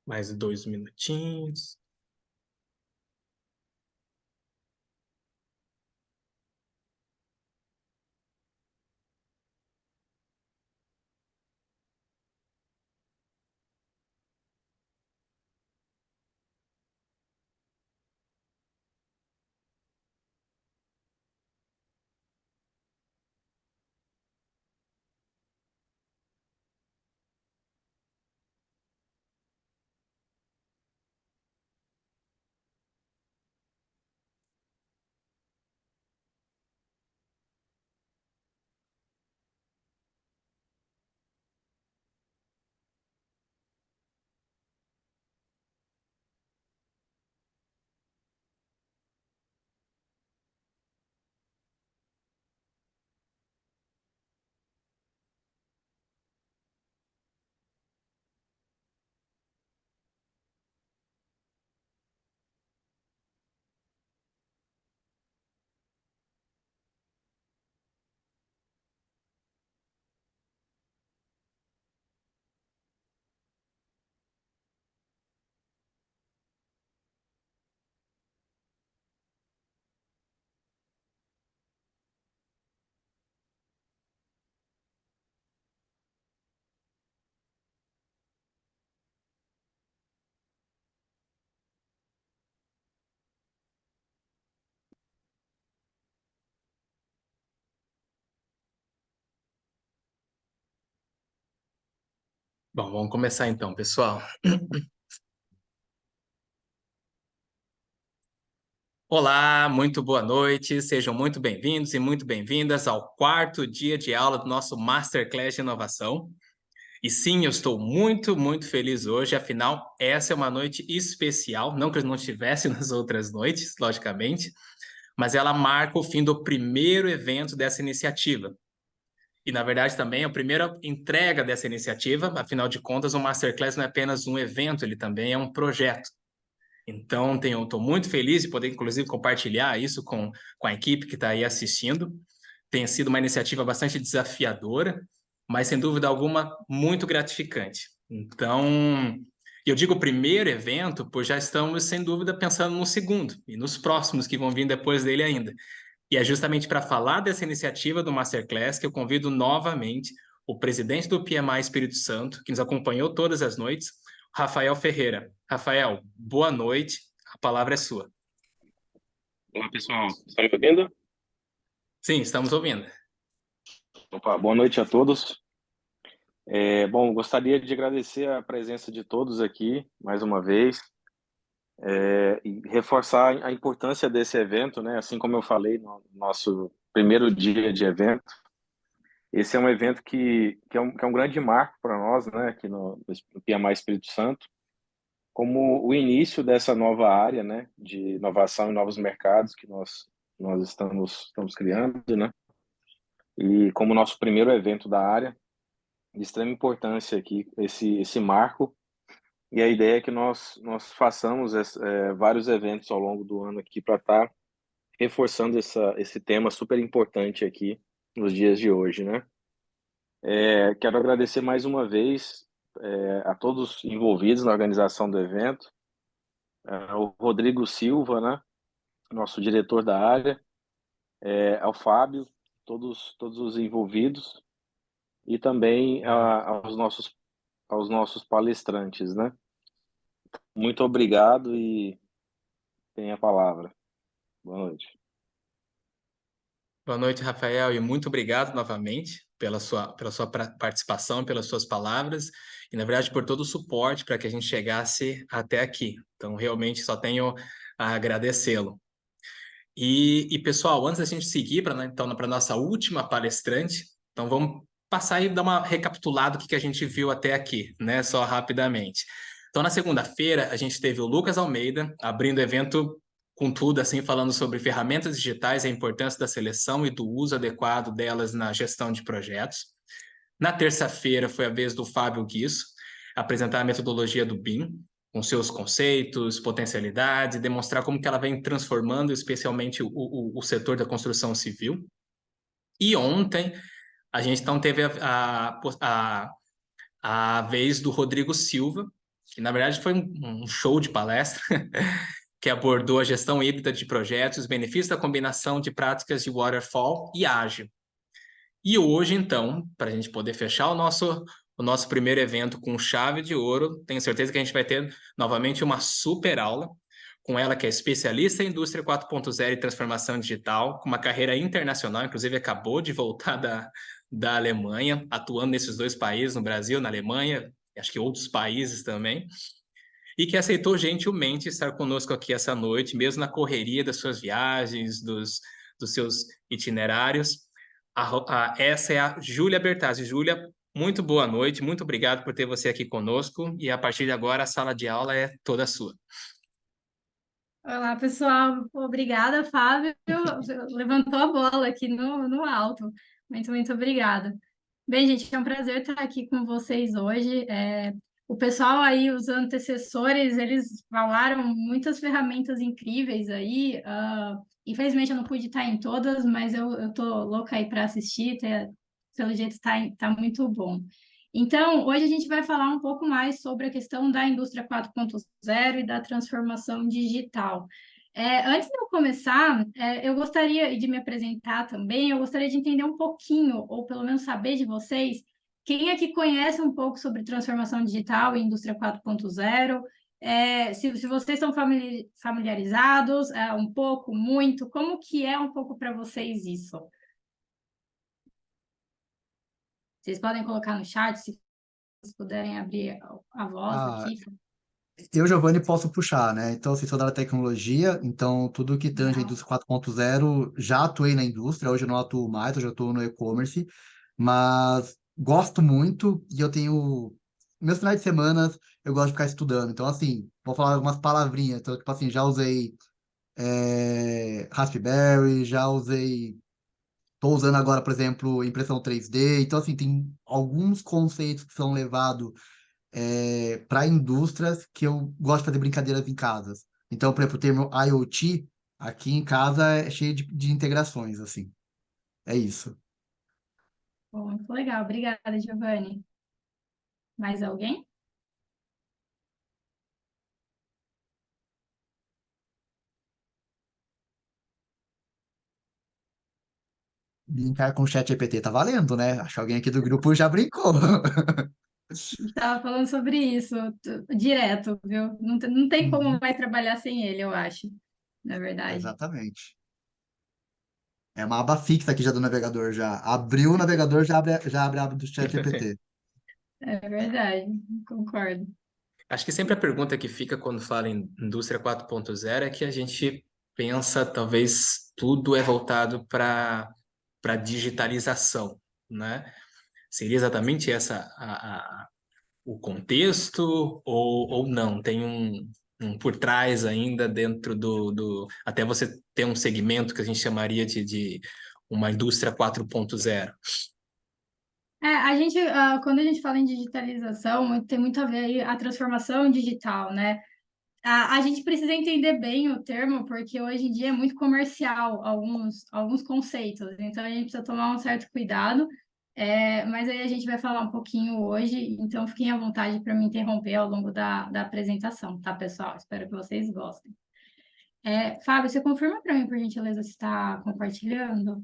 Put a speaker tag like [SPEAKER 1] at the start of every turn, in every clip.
[SPEAKER 1] Mais 2 minutinhos. Bom, vamos começar então, pessoal. Olá, muito boa noite, sejam muito bem-vindos e muito bem-vindas ao 4º dia de aula do nosso Masterclass de Inovação. E sim, eu estou muito feliz hoje, afinal, essa é uma noite especial, não que eu não estivesse nas outras noites, logicamente, mas ela marca o fim do primeiro evento dessa iniciativa. E, na verdade, também é a primeira entrega dessa iniciativa, afinal de contas, o Masterclass não é apenas um evento, ele também é um projeto. Então, estou muito feliz de poder, inclusive, compartilhar isso com a equipe que está aí assistindo. Tem sido uma iniciativa bastante desafiadora, mas, sem dúvida alguma, muito gratificante. Então, eu digo primeiro evento, pois já estamos, sem dúvida, pensando no segundo e nos próximos que vão vir depois dele ainda. E é justamente para falar dessa iniciativa do Masterclass que eu convido novamente o presidente do PMI Espírito Santo, que nos acompanhou todas as noites, Rafael Ferreira. Rafael, boa noite, a palavra é sua.
[SPEAKER 2] Olá, pessoal. Estão me ouvindo?
[SPEAKER 1] Sim, estamos ouvindo.
[SPEAKER 2] Opa, boa noite a todos. Bom, gostaria de agradecer a presença de todos aqui, mais uma vez, e reforçar a importância desse evento, né? Assim como eu falei no nosso primeiro dia de evento, esse é um evento que é um grande marco para nós, né? Aqui no PMI Espírito Santo, como o início dessa nova área, né? De inovação e novos mercados que nós estamos criando, né? E como nosso primeiro evento da área, de extrema importância aqui esse marco, e a ideia é que nós façamos vários eventos ao longo do ano aqui para estar reforçando esse tema super importante aqui nos dias de hoje, né? Quero agradecer mais uma vez a todos envolvidos na organização do evento, o Rodrigo Silva, né? Nosso diretor da área, ao Fábio, todos os envolvidos, e também aos nossos palestrantes, né? Muito obrigado e tenha a palavra. Boa noite.
[SPEAKER 1] Boa noite, Rafael, e muito obrigado novamente pela sua participação, pelas suas palavras e, na verdade, por todo o suporte para que a gente chegasse até aqui. Então, realmente, só tenho a agradecê-lo. Pessoal, antes da gente seguir para a nossa última palestrante, então vamos passar e dar uma recapitulada do que a gente viu até aqui, né? Só rapidamente. Então, na segunda-feira, a gente teve o Lucas Almeida abrindo o evento com tudo, assim, falando sobre ferramentas digitais e a importância da seleção e do uso adequado delas na gestão de projetos. Na terça-feira, foi a vez do Fábio Guisso apresentar a metodologia do BIM, com seus conceitos, potencialidades, e demonstrar como que ela vem transformando especialmente o setor da construção civil. E ontem, a gente então teve a vez do Rodrigo Silva, que na verdade foi um show de palestra, que abordou a gestão híbrida de projetos, os benefícios da combinação de práticas de waterfall e ágil. E hoje, então, para a gente poder fechar o nosso primeiro evento com chave de ouro, tenho certeza que a gente vai ter novamente uma super aula com ela, que é especialista em indústria 4.0 e transformação digital, com uma carreira internacional, inclusive acabou de voltar da Alemanha, atuando nesses dois países, no Brasil, na Alemanha, acho que outros países também, e que aceitou gentilmente estar conosco aqui essa noite, mesmo na correria das suas viagens, dos seus itinerários. Essa é a Júlia Bertazzi. Júlia, muito boa noite, muito obrigado por ter você aqui conosco, e a partir de agora a sala de aula é toda sua.
[SPEAKER 3] Olá, pessoal. Obrigada, Fábio. Levantou a bola aqui no alto. Muito obrigada. Bem, gente, é um prazer estar aqui com vocês hoje. O pessoal aí, os antecessores, eles falaram muitas ferramentas incríveis aí. Infelizmente, eu não pude estar em todas, mas eu tô louca aí para assistir. Pelo jeito, está muito bom. Então, hoje a gente vai falar um pouco mais sobre a questão da indústria 4.0 e da transformação digital. Antes de eu começar, eu gostaria de me apresentar também, eu gostaria de entender um pouquinho, ou pelo menos saber de vocês, quem é que conhece um pouco sobre transformação digital e indústria 4.0, se vocês estão familiarizados, um pouco, muito, como que é um pouco para vocês isso? Vocês podem colocar no chat, se vocês puderem abrir a voz
[SPEAKER 4] Ah,
[SPEAKER 3] aqui.
[SPEAKER 4] eu, Giovanni, posso puxar, né? Então, assim, sou da área de tecnologia, então tudo que tange a
[SPEAKER 3] Legal.
[SPEAKER 4] indústria 4.0, já atuei na indústria, hoje eu não atuo mais, hoje eu estou no e-commerce, mas gosto muito e eu tenho... Meus finais de semana eu gosto de ficar estudando, então, assim, vou falar umas palavrinhas, então, tipo assim, já usei Raspberry, já usei... Estou usando agora, por exemplo, impressão 3D, então, assim, tem alguns conceitos que são levados para indústrias que eu gosto de fazer brincadeiras em casas. Então, por exemplo, o termo IoT aqui em casa é cheio de integrações, assim. É isso.
[SPEAKER 3] Bom, muito legal. Obrigada, Giovanni. Mais alguém?
[SPEAKER 4] Brincar com o chat GPT tá valendo, né? Acho que alguém aqui do grupo já brincou.
[SPEAKER 3] A gente estava falando sobre isso direto, viu? Não tem como
[SPEAKER 4] Uhum,
[SPEAKER 3] mais trabalhar sem ele, eu acho, na verdade.
[SPEAKER 4] exatamente. É uma aba fixa aqui já do navegador já. Abriu o navegador, já abre a aba do chat GPT.
[SPEAKER 3] É verdade, concordo.
[SPEAKER 1] Acho que sempre a pergunta que fica quando fala em indústria 4.0 é que a gente pensa, talvez, tudo é voltado para digitalização, né? Seria exatamente essa o contexto ou não? Tem um por trás ainda dentro até você ter um segmento que a gente chamaria de uma indústria 4.0.
[SPEAKER 3] Quando a gente fala em digitalização, tem muito a ver aí a transformação digital, né? A gente precisa entender bem o termo, porque hoje em dia é muito comercial alguns conceitos, então a gente precisa tomar um certo cuidado, mas aí a gente vai falar um pouquinho hoje, então fiquem à vontade para me interromper ao longo da apresentação, tá, pessoal? Espero que vocês gostem. Fábio, você confirma para mim, por gentileza, se está compartilhando?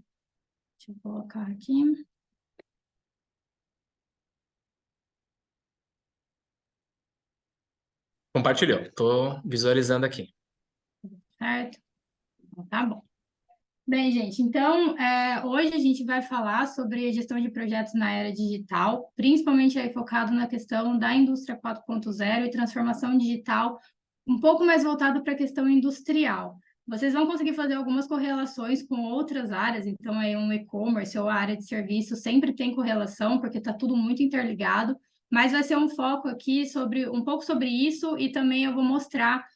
[SPEAKER 3] Deixa eu colocar aqui.
[SPEAKER 1] Compartilhou, estou visualizando aqui.
[SPEAKER 3] Certo? Então, tá bom. Bem, gente, então, hoje a gente vai falar sobre a gestão de projetos na era digital, principalmente aí focado na questão da indústria 4.0 e transformação digital, um pouco mais voltado para a questão industrial. Vocês vão conseguir fazer algumas correlações com outras áreas, então aí um e-commerce ou a área de serviço sempre tem correlação, porque está tudo muito interligado, mas vai ser um foco aqui um pouco sobre isso e também eu vou mostrar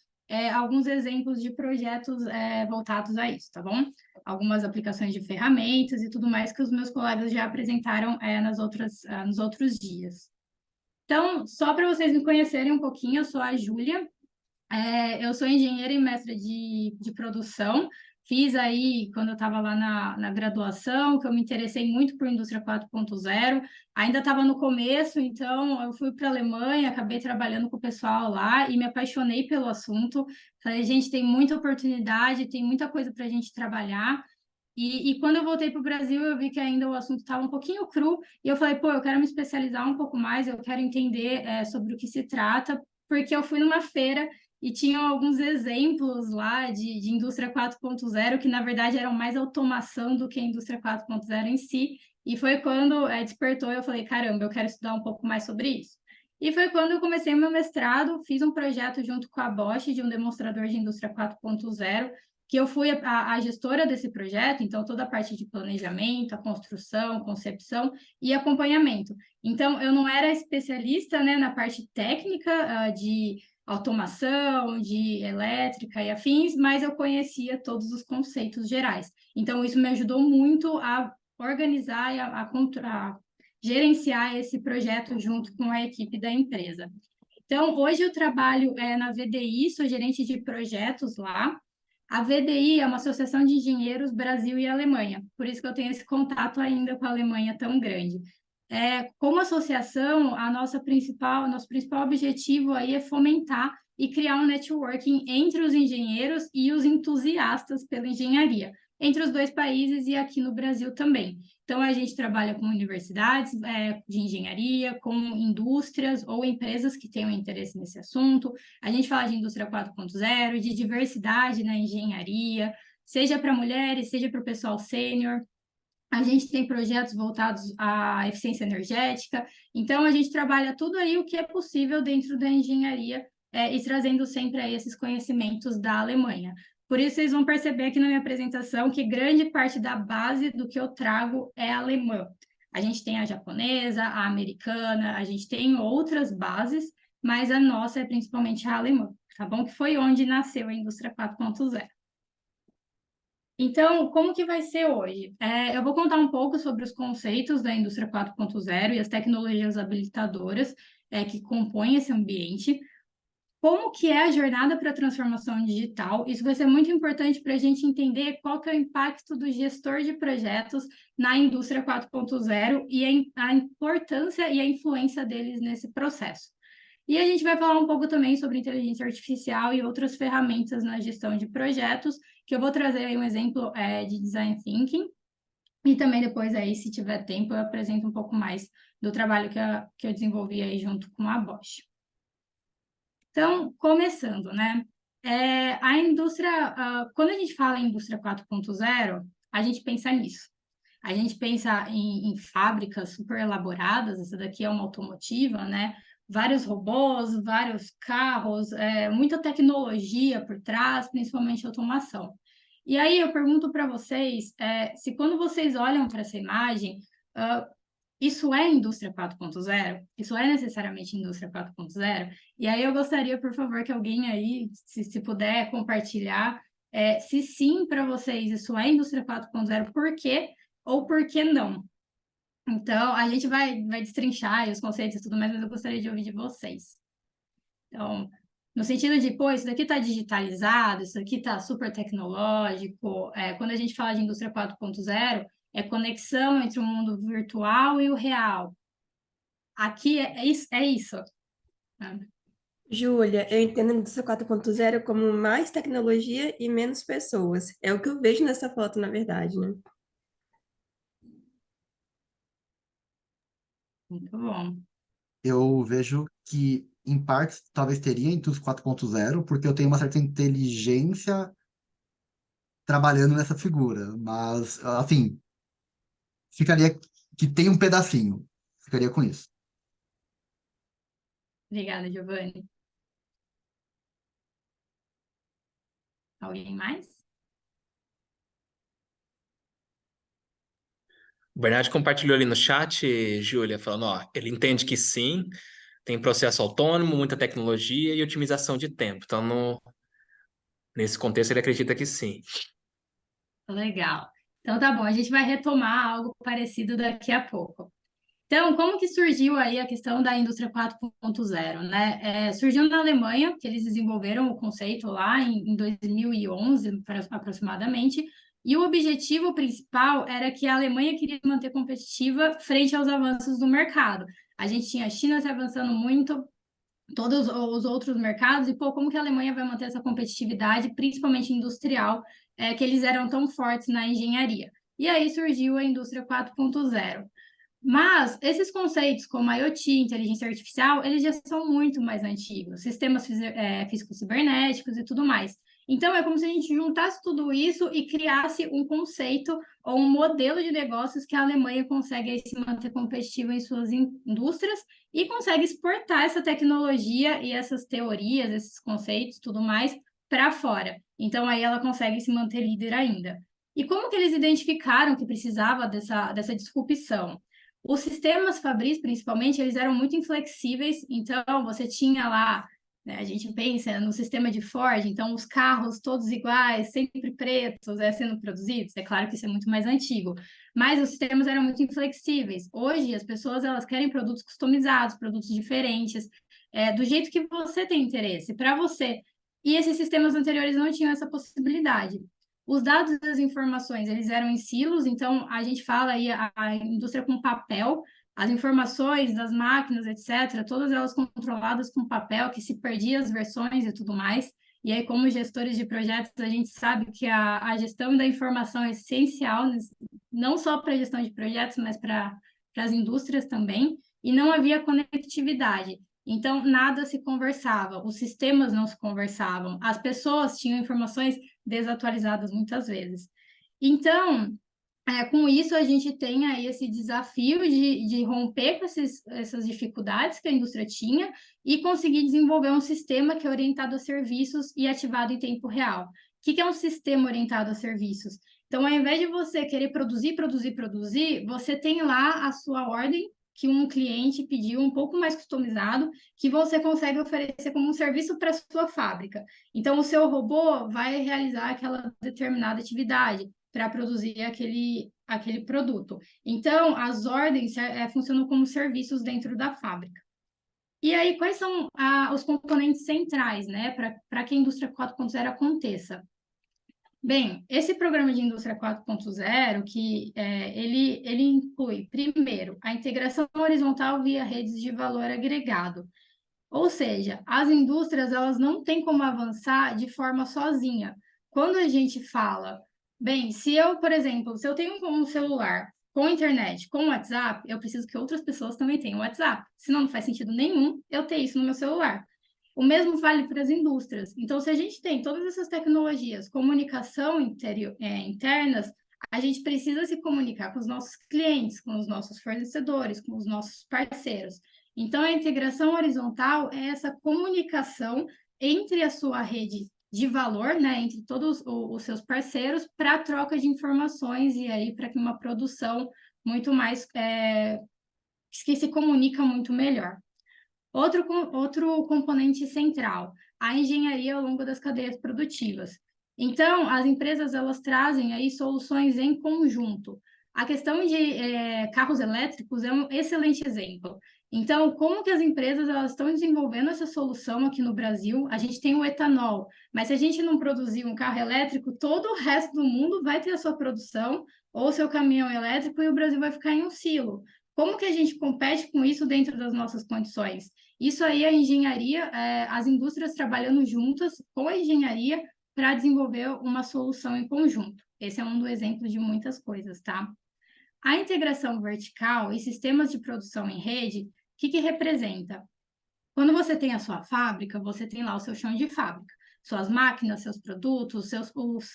[SPEAKER 3] alguns exemplos de projetos voltados a isso, tá bom? Algumas aplicações de ferramentas e tudo mais que os meus colegas já apresentaram nos outros dias. Então, só para vocês me conhecerem um pouquinho, eu sou a Júlia, eu sou engenheira e mestra de produção, fiz aí, quando eu estava lá na graduação, que eu me interessei muito por indústria 4.0, ainda estava no começo, então eu fui para a Alemanha, acabei trabalhando com o pessoal lá e me apaixonei pelo assunto. Falei, gente, tem muita oportunidade, tem muita coisa para a gente trabalhar. E quando eu voltei para o Brasil, eu vi que ainda o assunto estava um pouquinho cru, e eu falei, pô, eu quero me especializar um pouco mais, eu quero entender sobre o que se trata, porque eu fui numa feira e tinham alguns exemplos lá de indústria 4.0, que na verdade eram mais automação do que a indústria 4.0 em si, e foi quando despertou, eu falei, caramba, eu quero estudar um pouco mais sobre isso. E foi quando eu comecei meu mestrado, fiz um projeto junto com a Bosch de um demonstrador de indústria 4.0, que eu fui a gestora desse projeto, então toda a parte de planejamento, a construção, concepção e acompanhamento. Então, eu não era especialista, né, na parte técnica, de automação, de elétrica e afins, mas eu conhecia todos os conceitos gerais. Então, isso me ajudou muito a organizar e a gerenciar esse projeto junto com a equipe da empresa. Então, hoje eu trabalho na VDI, sou gerente de projetos lá. A VDI é uma associação de engenheiros Brasil e Alemanha, por isso que eu tenho esse contato ainda com a Alemanha tão grande. Como associação, nosso principal objetivo aí é fomentar e criar um networking entre os engenheiros e os entusiastas pela engenharia, entre os dois países e aqui no Brasil também. Então, a gente trabalha com universidades de engenharia, com indústrias ou empresas que tenham interesse nesse assunto. A gente fala de indústria 4.0, de diversidade na engenharia, seja para mulheres, seja para o pessoal sênior. A gente tem projetos voltados à eficiência energética. Então, a gente trabalha tudo aí o que é possível dentro da engenharia e trazendo sempre aí esses conhecimentos da Alemanha. Por isso, vocês vão perceber aqui na minha apresentação que grande parte da base do que eu trago é alemã. A gente tem a japonesa, a americana, a gente tem outras bases, mas a nossa é principalmente a alemã, tá bom? Que foi onde nasceu a indústria 4.0. Então, como que vai ser hoje? Eu vou contar um pouco sobre os conceitos da indústria 4.0 e as tecnologias habilitadoras que compõem esse ambiente. Como que é a jornada para a transformação digital? Isso vai ser muito importante para a gente entender qual que é o impacto do gestor de projetos na indústria 4.0 e a importância e a influência deles nesse processo. E a gente vai falar um pouco também sobre inteligência artificial e outras ferramentas na gestão de projetos, que eu vou trazer aí um exemplo de design thinking, e também depois aí, se tiver tempo, eu apresento um pouco mais do trabalho que eu desenvolvi aí junto com a Bosch. Então, começando, né? A indústria, quando a gente fala em indústria 4.0, a gente pensa nisso. A gente pensa em fábricas super elaboradas, essa daqui é uma automotiva, né? Vários robôs, vários carros, muita tecnologia por trás, principalmente automação. E aí eu pergunto para vocês, se quando vocês olham para essa imagem, isso é indústria 4.0? Isso é necessariamente indústria 4.0? E aí eu gostaria, por favor, que alguém aí, se puder compartilhar, se sim para vocês isso é indústria 4.0, por quê ou por que não? Então, a gente vai destrinchar os conceitos e tudo mais, mas eu gostaria de ouvir de vocês. Então, no sentido de, pô, isso daqui está digitalizado, isso daqui está super tecnológico. Quando a gente fala de indústria 4.0, é conexão entre o mundo virtual e o real. Aqui é isso. Né?
[SPEAKER 5] Júlia, eu entendo a indústria 4.0 como mais tecnologia e menos pessoas. É o que eu vejo nessa foto, na verdade, né?
[SPEAKER 3] Muito bom.
[SPEAKER 4] Eu vejo que, em parte, talvez teria indústria 4.0, porque eu tenho uma certa inteligência trabalhando nessa figura, mas, assim, ficaria que tem um pedacinho, ficaria com isso.
[SPEAKER 3] Obrigada, Giovanni. Alguém mais?
[SPEAKER 1] O Bernardo compartilhou ali no chat, Júlia, falando, ó, ele entende que sim, tem processo autônomo, muita tecnologia e otimização de tempo. Então, nesse contexto, ele acredita que sim.
[SPEAKER 3] Legal. Então tá bom, a gente vai retomar algo parecido daqui a pouco. Então, como que surgiu aí a questão da indústria 4.0, né? Surgiu na Alemanha, que eles desenvolveram o conceito lá em 2011, aproximadamente, e o objetivo principal era que a Alemanha queria manter competitiva frente aos avanços do mercado. A gente tinha a China se avançando muito, todos os outros mercados, e pô, como que a Alemanha vai manter essa competitividade, principalmente industrial, que eles eram tão fortes na engenharia. E aí surgiu a indústria 4.0. Mas esses conceitos como IoT, inteligência artificial, eles já são muito mais antigos, sistemas físicos cibernéticos e tudo mais. Então, é como se a gente juntasse tudo isso e criasse um conceito ou um modelo de negócios que a Alemanha consegue aí se manter competitiva em suas indústrias e consegue exportar essa tecnologia e essas teorias, esses conceitos, tudo mais, para fora. Então, aí ela consegue se manter líder ainda. E como que eles identificaram que precisava dessa disrupção? Os sistemas Fabris, principalmente, eles eram muito inflexíveis, então você tinha lá, né, a gente pensa no sistema de Ford, então os carros todos iguais, sempre pretos, sendo produzidos, é claro que isso é muito mais antigo, mas os sistemas eram muito inflexíveis. Hoje, as pessoas elas querem produtos customizados, produtos diferentes, do jeito que você tem interesse, para você. E esses sistemas anteriores não tinham essa possibilidade. Os dados e as informações, eles eram em silos, então a gente fala aí a indústria com papel, as informações das máquinas, etc., todas elas controladas com papel, que se perdia as versões e tudo mais. E aí, como gestores de projetos, a gente sabe que a gestão da informação é essencial, não só para a gestão de projetos, mas para as indústrias também, e não havia conectividade. Então, nada se conversava, os sistemas não se conversavam, as pessoas tinham informações desatualizadas muitas vezes. Então, com isso, a gente tem aí esse desafio de romper com essas dificuldades que a indústria tinha e conseguir desenvolver um sistema que é orientado a serviços e ativado em tempo real. O que é um sistema orientado a serviços? Então, ao invés de você querer produzir, você tem lá a sua ordem que um cliente pediu um pouco mais customizado, que você consegue oferecer como um serviço para a sua fábrica. Então, o seu robô vai realizar aquela determinada atividade para produzir aquele produto. Então, as ordens funcionam como serviços dentro da fábrica. E aí, quais são os componentes centrais, né, para que a indústria 4.0 aconteça? Bem, esse programa de indústria 4.0, ele inclui, primeiro, a integração horizontal via redes de valor agregado. Ou seja, as indústrias elas não têm como avançar de forma sozinha. Quando a gente fala, bem, se eu, por exemplo, se eu tenho um celular com internet, com WhatsApp, eu preciso que outras pessoas também tenham WhatsApp. Senão não faz sentido nenhum eu ter isso no meu celular. O mesmo vale para as indústrias. Então, se a gente tem todas essas tecnologias, comunicação internas, a gente precisa se comunicar com os nossos clientes, com os nossos fornecedores, com os nossos parceiros. Então, a integração horizontal é essa comunicação entre a sua rede de valor, né, entre todos os seus parceiros, para a troca de informações e aí para que uma produção muito mais que se comunica muito melhor. Outro componente central, a engenharia ao longo das cadeias produtivas. Então, as empresas elas trazem aí soluções em conjunto. A questão de carros elétricos é um excelente exemplo. Então, como que as empresas elas estão desenvolvendo essa solução aqui no Brasil? A gente tem o etanol, mas se a gente não produzir um carro elétrico, todo o resto do mundo vai ter a sua produção ou seu caminhão elétrico e o Brasil vai ficar em um silo. Como que a gente compete com isso dentro das nossas condições? Isso aí é a engenharia, as indústrias trabalhando juntas com a engenharia para desenvolver uma solução em conjunto. Esse é um dos exemplos de muitas coisas, tá? A integração vertical e sistemas de produção em rede, o que representa? Quando você tem a sua fábrica, você tem lá o seu chão de fábrica, suas máquinas, seus produtos, os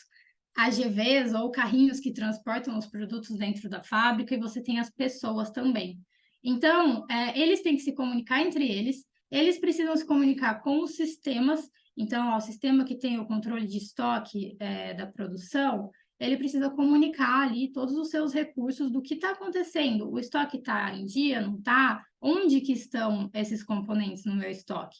[SPEAKER 3] AGVs ou carrinhos que transportam os produtos dentro da fábrica, e você tem as pessoas também. Então, eles têm que se comunicar entre eles precisam se comunicar com os sistemas. Então, o sistema que tem o controle de estoque da produção, ele precisa comunicar ali todos os seus recursos do que está acontecendo. O estoque está em dia, não está? Onde que estão esses componentes no meu estoque?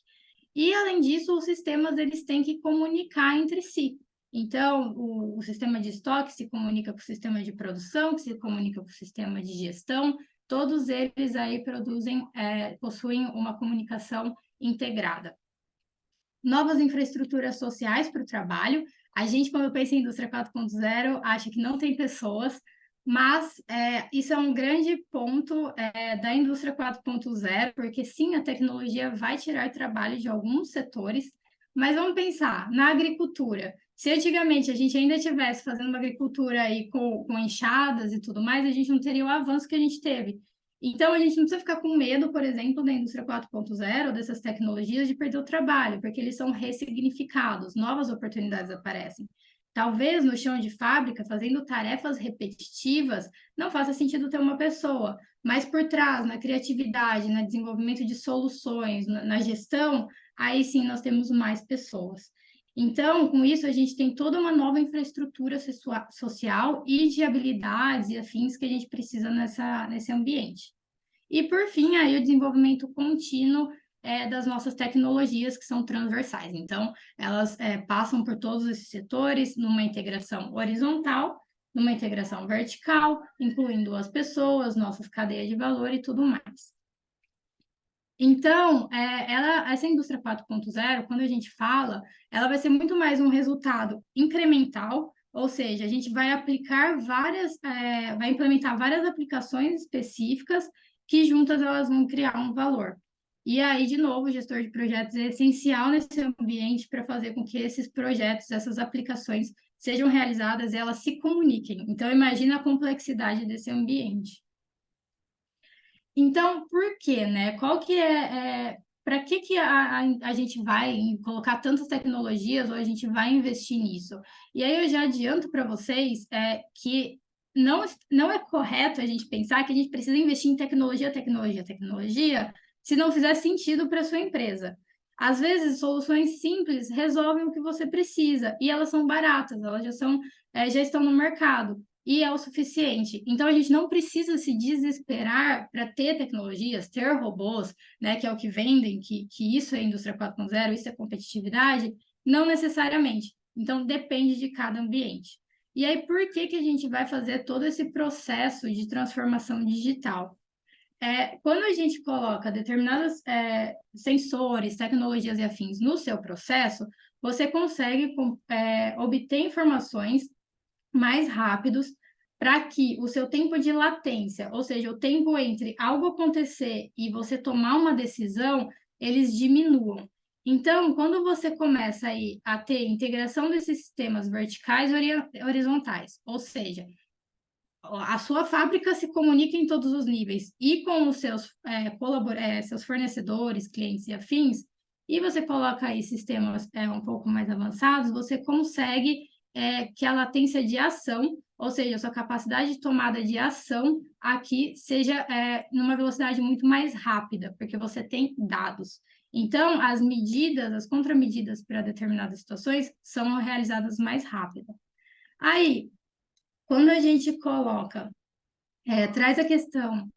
[SPEAKER 3] E, além disso, os sistemas eles têm que comunicar entre si. Então, o sistema de estoque se comunica com o sistema de produção, que se comunica com o sistema de gestão. todos eles aí possuem uma comunicação integrada. Novas infraestruturas sociais para o trabalho. A gente, quando pensa em indústria 4.0, acha que não tem pessoas, mas isso é um grande ponto da indústria 4.0, porque sim, a tecnologia vai tirar trabalho de alguns setores, mas vamos pensar na agricultura. Se antigamente a gente ainda estivesse fazendo uma agricultura aí com enxadas e tudo mais, a gente não teria o avanço que a gente teve. Então, a gente não precisa ficar com medo, por exemplo, da indústria 4.0, dessas tecnologias, de perder o trabalho, porque eles são ressignificados, novas oportunidades aparecem. Talvez no chão de fábrica, fazendo tarefas repetitivas, não faça sentido ter uma pessoa, mas por trás, na criatividade, no desenvolvimento de soluções, na gestão, aí sim nós temos mais pessoas. Então, com isso, a gente tem toda uma nova infraestrutura social e de habilidades e afins que a gente precisa nesse ambiente. E, por fim, aí o desenvolvimento contínuo das nossas tecnologias, que são transversais. Então, elas passam por todos esses setores, numa integração horizontal, numa integração vertical, incluindo as pessoas, nossas cadeias de valor e tudo mais. Então, essa indústria 4.0, quando a gente fala, ela vai ser muito mais um resultado incremental, ou seja, a gente vai vai implementar várias aplicações específicas que juntas elas vão criar um valor. E aí, de novo, o gestor de projetos é essencial nesse ambiente para fazer com que esses projetos, essas aplicações sejam realizadas e elas se comuniquem. Então, imagina a complexidade desse ambiente. Então, por quê, né? Qual que para que a gente vai colocar tantas tecnologias ou a gente vai investir nisso? E aí eu já adianto para vocês que não é correto a gente pensar que a gente precisa investir em tecnologia, se não fizer sentido para a sua empresa. Às vezes, soluções simples resolvem o que você precisa e elas são baratas, elas já estão no mercado e é o suficiente. Então, a gente não precisa se desesperar para ter tecnologias, ter robôs, né, que é o que vendem, que isso é indústria 4.0, isso é competitividade, não necessariamente. Então, depende de cada ambiente. E aí, por que a gente vai fazer todo esse processo de transformação digital? Quando a gente coloca determinados sensores, tecnologias e afins no seu processo, você consegue obter informações mais rápidos para que o seu tempo de latência, ou seja, o tempo entre algo acontecer e você tomar uma decisão, eles diminuam. Então, quando você começa aí a ter integração desses sistemas verticais e horizontais, ou seja, a sua fábrica se comunica em todos os níveis e com os seus seus fornecedores, clientes e afins, e você coloca aí sistemas um pouco mais avançados, você consegue que a latência de ação, ou seja, a sua capacidade de tomada de ação aqui seja numa velocidade muito mais rápida, porque você tem dados. Então, as contramedidas para determinadas situações são realizadas mais rápido. Aí, quando a gente traz a questão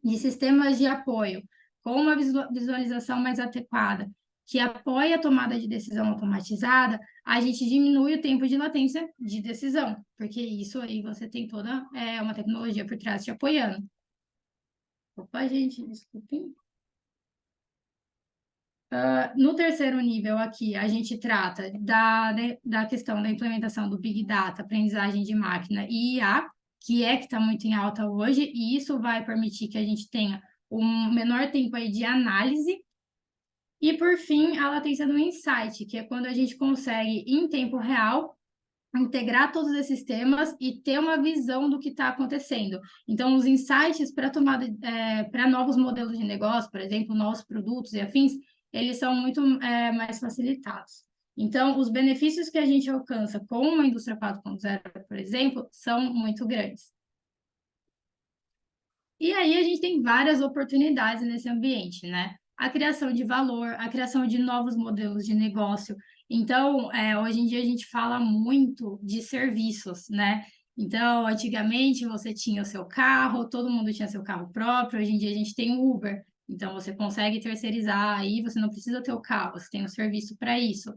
[SPEAKER 3] de sistemas de apoio com uma visualização mais adequada, que apoia a tomada de decisão automatizada, a gente diminui o tempo de latência de decisão, porque isso aí você tem toda uma tecnologia por trás te apoiando. Opa, gente, desculpem. No terceiro nível aqui, a gente trata da questão da implementação do Big Data, aprendizagem de máquina e IA, que está muito em alta hoje, e isso vai permitir que a gente tenha um menor tempo aí de análise. E, por fim, a latência do insight, que é quando a gente consegue, em tempo real, integrar todos esses temas e ter uma visão do que está acontecendo. Então, os insights para tomada para novos modelos de negócio, por exemplo, novos produtos e afins, eles são muito mais facilitados. Então, os benefícios que a gente alcança com uma indústria 4.0, por exemplo, são muito grandes. E aí a gente tem várias oportunidades nesse ambiente, né? A criação de valor, a criação de novos modelos de negócio. Então, hoje em dia a gente fala muito de serviços, né? Então, antigamente você tinha o seu carro, todo mundo tinha seu carro próprio, hoje em dia a gente tem o Uber. Então, você consegue terceirizar aí, você não precisa ter o carro, você tem o serviço para isso.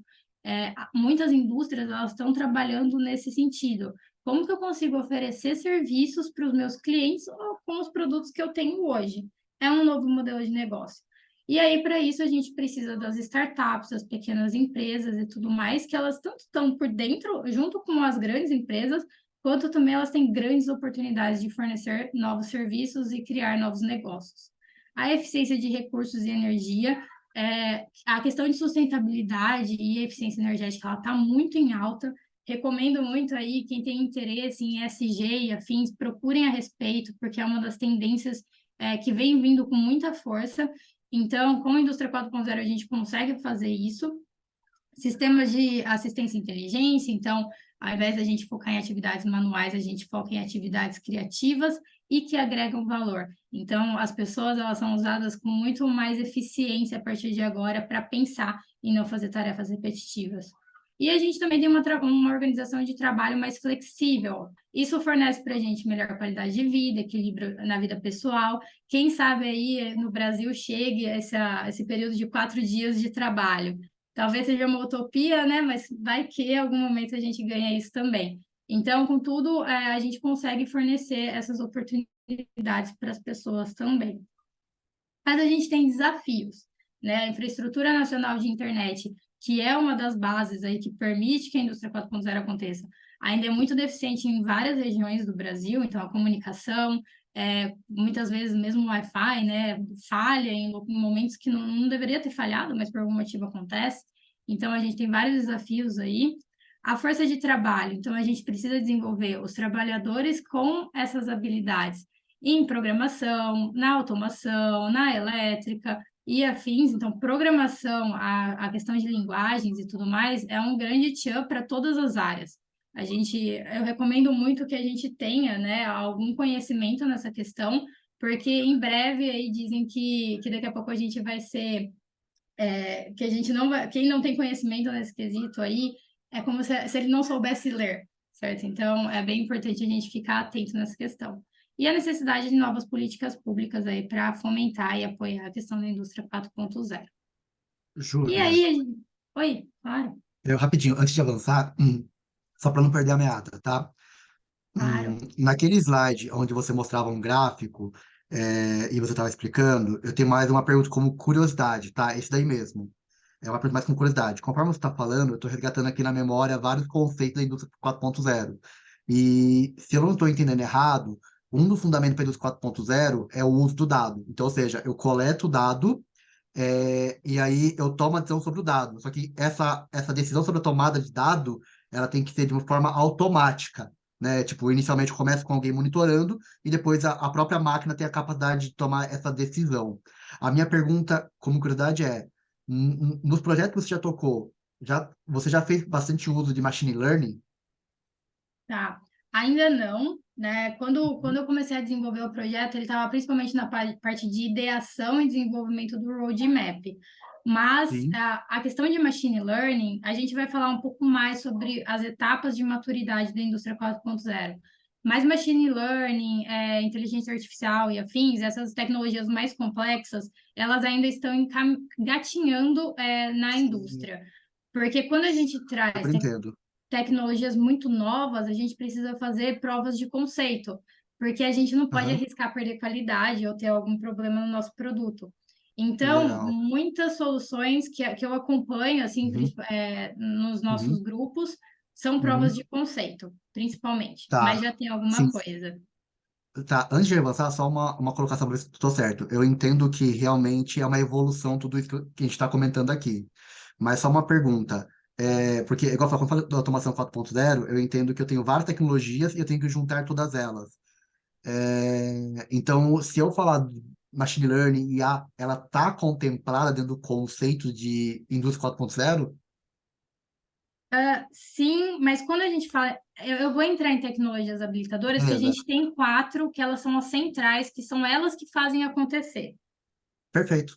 [SPEAKER 3] Muitas indústrias elas estão trabalhando nesse sentido, como que eu consigo oferecer serviços para os meus clientes ou com os produtos que eu tenho hoje. É um novo modelo de negócio. E aí, para isso, a gente precisa das startups, das pequenas empresas e tudo mais, que elas tanto estão por dentro, junto com as grandes empresas, quanto também elas têm grandes oportunidades de fornecer novos serviços e criar novos negócios. A eficiência de recursos e energia, a questão de sustentabilidade e eficiência energética, ela está muito em alta. Recomendo muito aí, quem tem interesse em ESG e afins, procurem a respeito, porque é uma das tendências que vem vindo com muita força. Então, com a Indústria 4.0, a gente consegue fazer isso. Sistemas de assistência e inteligência, então, ao invés da gente focar em atividades manuais, a gente foca em atividades criativas e que agregam valor. Então, as pessoas, elas são usadas com muito mais eficiência a partir de agora para pensar e não fazer tarefas repetitivas. E a gente também tem uma organização de trabalho mais flexível. Isso fornece para a gente melhor qualidade de vida, equilíbrio na vida pessoal. Quem sabe aí no Brasil chegue esse período de 4 dias de trabalho. Talvez seja uma utopia, né? Mas vai que em algum momento a gente ganha isso também. Então, contudo, a gente consegue fornecer essas oportunidades para as pessoas também. Mas a gente tem desafios, né? A infraestrutura nacional de internet, que é uma das bases aí que permite que a indústria 4.0 aconteça, ainda é muito deficiente em várias regiões do Brasil, então a comunicação, muitas vezes mesmo o Wi-Fi, né, falha em momentos que não deveria ter falhado, mas por algum motivo acontece. Então a gente tem vários desafios aí. A força de trabalho, então a gente precisa desenvolver os trabalhadores com essas habilidades em programação, na automação, na elétrica e afins. Então, programação, a questão de linguagens e tudo mais, é um grande tchan para todas as áreas. Eu recomendo muito que a gente tenha, né, algum conhecimento nessa questão, porque em breve aí dizem que daqui a pouco a gente vai ser, que a gente não vai, quem não tem conhecimento nesse quesito aí, é como se ele não soubesse ler, certo? Então, é bem importante a gente ficar atento nessa questão. E a necessidade de novas políticas públicas aí para fomentar e apoiar a questão da indústria 4.0. E
[SPEAKER 4] Júlia,
[SPEAKER 3] aí, oi, claro,
[SPEAKER 4] eu rapidinho, antes de avançar, só para não perder a meada, tá?
[SPEAKER 3] claro.
[SPEAKER 4] Naquele slide onde você mostrava um gráfico, e você estava explicando, eu tenho mais uma pergunta como curiosidade, tá? Esse daí mesmo. É uma pergunta mais com curiosidade. Conforme você está falando, eu estou resgatando aqui na memória vários conceitos da indústria 4.0. E se eu não estou entendendo errado, um dos fundamentos para a indústria 4.0 é o uso do dado. Então, ou seja, eu coleto o dado, e aí eu tomo a decisão sobre o dado. Só que essa decisão sobre a tomada de dado, ela tem que ser de uma forma automática, né? Tipo, inicialmente começa com alguém monitorando e depois a própria máquina tem a capacidade de tomar essa decisão. A minha pergunta, como curiosidade, é: nos projetos que você já tocou, você já fez bastante uso de machine learning?
[SPEAKER 3] Tá, ainda não, né? Quando eu comecei a desenvolver o projeto, ele estava principalmente na parte de ideação e desenvolvimento do roadmap. Mas
[SPEAKER 4] Sim,
[SPEAKER 3] a questão de machine learning, a gente vai falar um pouco mais sobre as etapas de maturidade da indústria 4.0. Mas machine learning, inteligência artificial e afins, essas tecnologias mais complexas, elas ainda estão engatinhando, na
[SPEAKER 4] sim,
[SPEAKER 3] indústria. Porque quando a gente traz
[SPEAKER 4] super entendo.
[SPEAKER 3] tecnologias muito novas, a gente precisa fazer provas de conceito, porque a gente não pode
[SPEAKER 4] Aham,
[SPEAKER 3] arriscar perder qualidade ou ter algum problema no nosso produto. Então,
[SPEAKER 4] legal.
[SPEAKER 3] muitas soluções que eu acompanho, assim,
[SPEAKER 4] Uhum,
[SPEAKER 3] nos nossos
[SPEAKER 4] uhum,
[SPEAKER 3] grupos, são provas
[SPEAKER 4] uhum.
[SPEAKER 3] de conceito, principalmente, mas
[SPEAKER 4] Tá,
[SPEAKER 3] já tem alguma
[SPEAKER 4] sim.
[SPEAKER 3] coisa.
[SPEAKER 4] Tá, antes de avançar, só uma colocação para ver se estou certo. Eu entendo que realmente é uma evolução tudo isso que a gente está comentando aqui. Mas só uma pergunta. Porque, igual eu falo, quando eu falo da automação 4.0, eu entendo que eu tenho várias tecnologias e eu tenho que juntar todas elas. Então, se eu falar de machine learning e IA, ela está contemplada dentro do conceito de indústria 4.0?
[SPEAKER 3] Sim, mas quando a gente fala, eu vou entrar em tecnologias habilitadoras, que a
[SPEAKER 4] Beleza,
[SPEAKER 3] gente tem 4, que elas são as centrais, que são elas que fazem acontecer.
[SPEAKER 4] perfeito.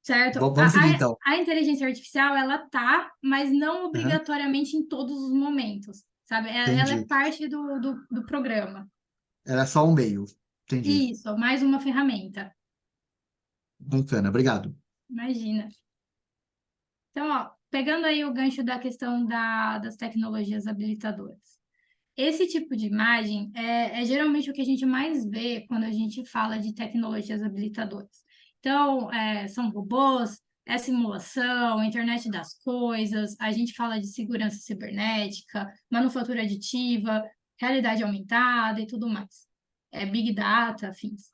[SPEAKER 3] Certo?
[SPEAKER 4] Vamos seguir então.
[SPEAKER 3] A inteligência artificial, ela tá, mas não
[SPEAKER 4] Aham,
[SPEAKER 3] obrigatoriamente em todos os momentos, sabe? Ela é
[SPEAKER 4] entendi.
[SPEAKER 3] parte do programa.
[SPEAKER 4] Era só um meio. Entendi.
[SPEAKER 3] Isso, mais uma ferramenta.
[SPEAKER 4] Bacana, obrigado.
[SPEAKER 3] Imagina. Então, ó, pegando aí o gancho da questão das tecnologias habilitadoras. esse tipo de imagem é geralmente o que a gente mais vê quando a gente fala de tecnologias habilitadoras. Então, são robôs, é simulação, internet das coisas, a gente fala de segurança cibernética, manufatura aditiva, realidade aumentada e tudo mais. Big Data, afins.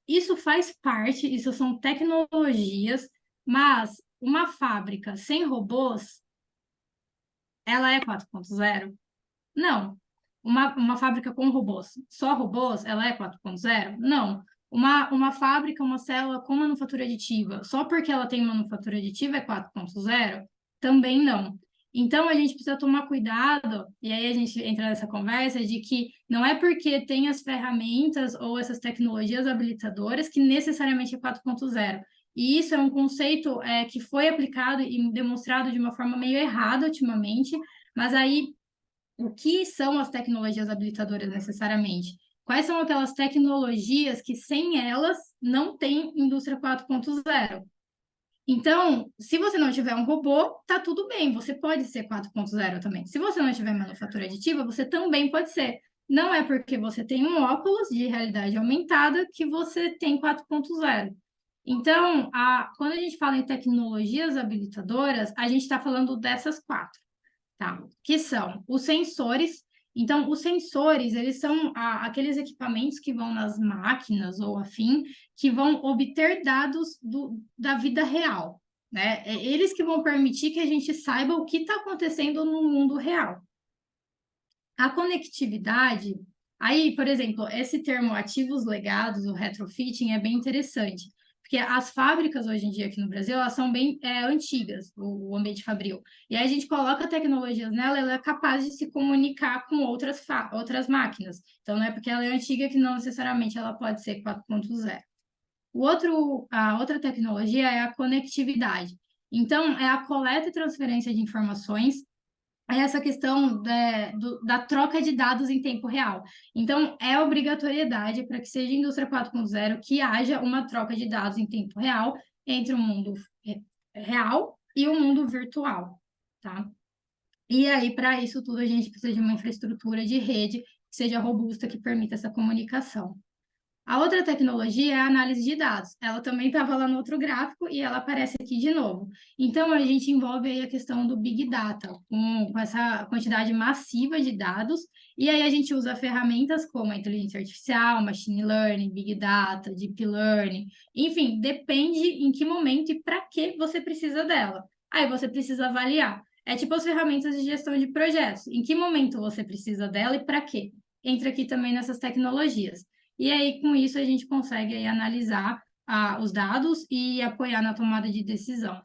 [SPEAKER 3] Isso faz parte, isso são tecnologias, mas uma fábrica sem robôs, ela é 4.0? Não. Uma fábrica com robôs, só robôs, ela é 4.0? Não. Uma fábrica, uma célula com manufatura aditiva, só porque ela tem manufatura aditiva é 4.0? Também não. Então, a gente precisa tomar cuidado, e aí a gente entra nessa conversa, de que não é porque tem as ferramentas ou essas tecnologias habilitadoras que necessariamente é 4.0. E isso é um conceito que foi aplicado e demonstrado de uma forma meio errada ultimamente, mas aí o que são as tecnologias habilitadoras necessariamente? Quais são aquelas tecnologias que sem elas não tem indústria 4.0? Então, se você não tiver um robô, tá tudo bem, você pode ser 4.0 também. Se você não tiver manufatura aditiva, você também pode ser. Não é porque você tem um óculos de realidade aumentada que você tem 4.0. Então, quando a gente fala em tecnologias habilitadoras, a gente está falando dessas quatro, tá? Que são os sensores. Então, os sensores, eles são aqueles equipamentos que vão nas máquinas ou afim, que vão obter dados da vida real, né? É eles que vão permitir que a gente saiba o que está acontecendo no mundo real. A conectividade, aí, por exemplo, esse termo ativos legados, o retrofitting, é bem interessante, porque as fábricas hoje em dia aqui no Brasil, elas são bem antigas, o ambiente fabril. E aí a gente coloca tecnologias nela, ela é capaz de se comunicar com outras máquinas. Então, não é porque ela é antiga que não necessariamente ela pode ser 4.0. A outra tecnologia é a conectividade. Então, é a coleta e transferência de informações, é essa questão da troca de dados em tempo real. Então, é obrigatoriedade para que seja indústria 4.0 que haja uma troca de dados em tempo real entre o mundo real e o mundo virtual, tá? E aí, para isso tudo, a gente precisa de uma infraestrutura de rede que seja robusta, que permita essa comunicação. A outra tecnologia é a análise de dados. Ela também estava lá no outro gráfico e ela aparece aqui de novo. Então, a gente envolve aí a questão do Big Data, com essa quantidade massiva de dados, e aí a gente usa ferramentas como a inteligência artificial, machine learning, Big Data, Deep Learning, enfim, depende em que momento e para que você precisa dela. Aí você precisa avaliar. É tipo as ferramentas de gestão de projetos. Em que momento você precisa dela e para quê? Entra aqui também nessas tecnologias. E aí, com isso, a gente consegue aí, analisar os dados e apoiar na tomada de decisão.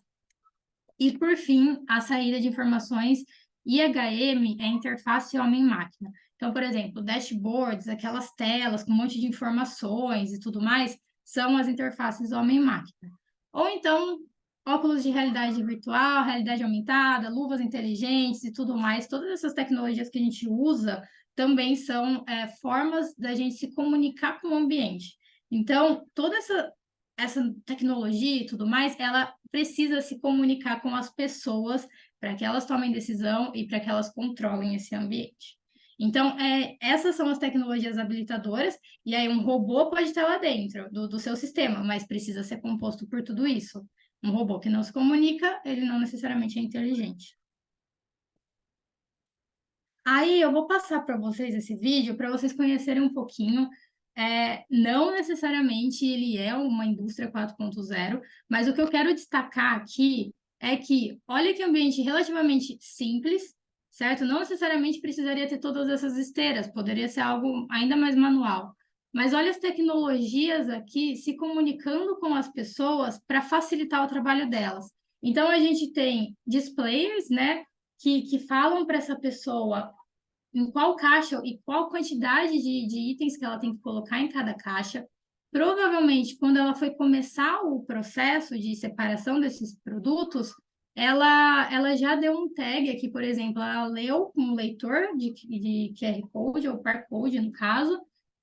[SPEAKER 3] E, por fim, a saída de informações IHM é interface homem-máquina. Então, por exemplo, dashboards, aquelas telas com um monte de informações e tudo mais, são as interfaces homem-máquina. Ou então, óculos de realidade virtual, realidade aumentada, luvas inteligentes e tudo mais, todas essas tecnologias que a gente usa também são formas da gente se comunicar com o ambiente. Então, toda essa tecnologia e tudo mais, ela precisa se comunicar com as pessoas para que elas tomem decisão e para que elas controlem esse ambiente. Então, essas são as tecnologias habilitadoras, e aí um robô pode estar lá dentro do seu sistema, mas precisa ser composto por tudo isso. Um robô que não se comunica, ele não necessariamente é inteligente. Aí eu vou passar para vocês esse vídeo para vocês conhecerem um pouquinho. Não necessariamente ele é uma indústria 4.0, mas o que eu quero destacar aqui é que, olha que ambiente relativamente simples, certo? Não necessariamente precisaria ter todas essas esteiras, poderia ser algo ainda mais manual. Mas olha as tecnologias aqui se comunicando com as pessoas para facilitar o trabalho delas. Então, a gente tem displayers, né, que falam para essa pessoa em qual caixa e qual quantidade de itens que ela tem que colocar em cada caixa. Provavelmente, quando ela foi começar o processo de separação desses produtos, ela já deu um tag aqui, por exemplo, ela leu um leitor de QR Code, ou barcode, no caso,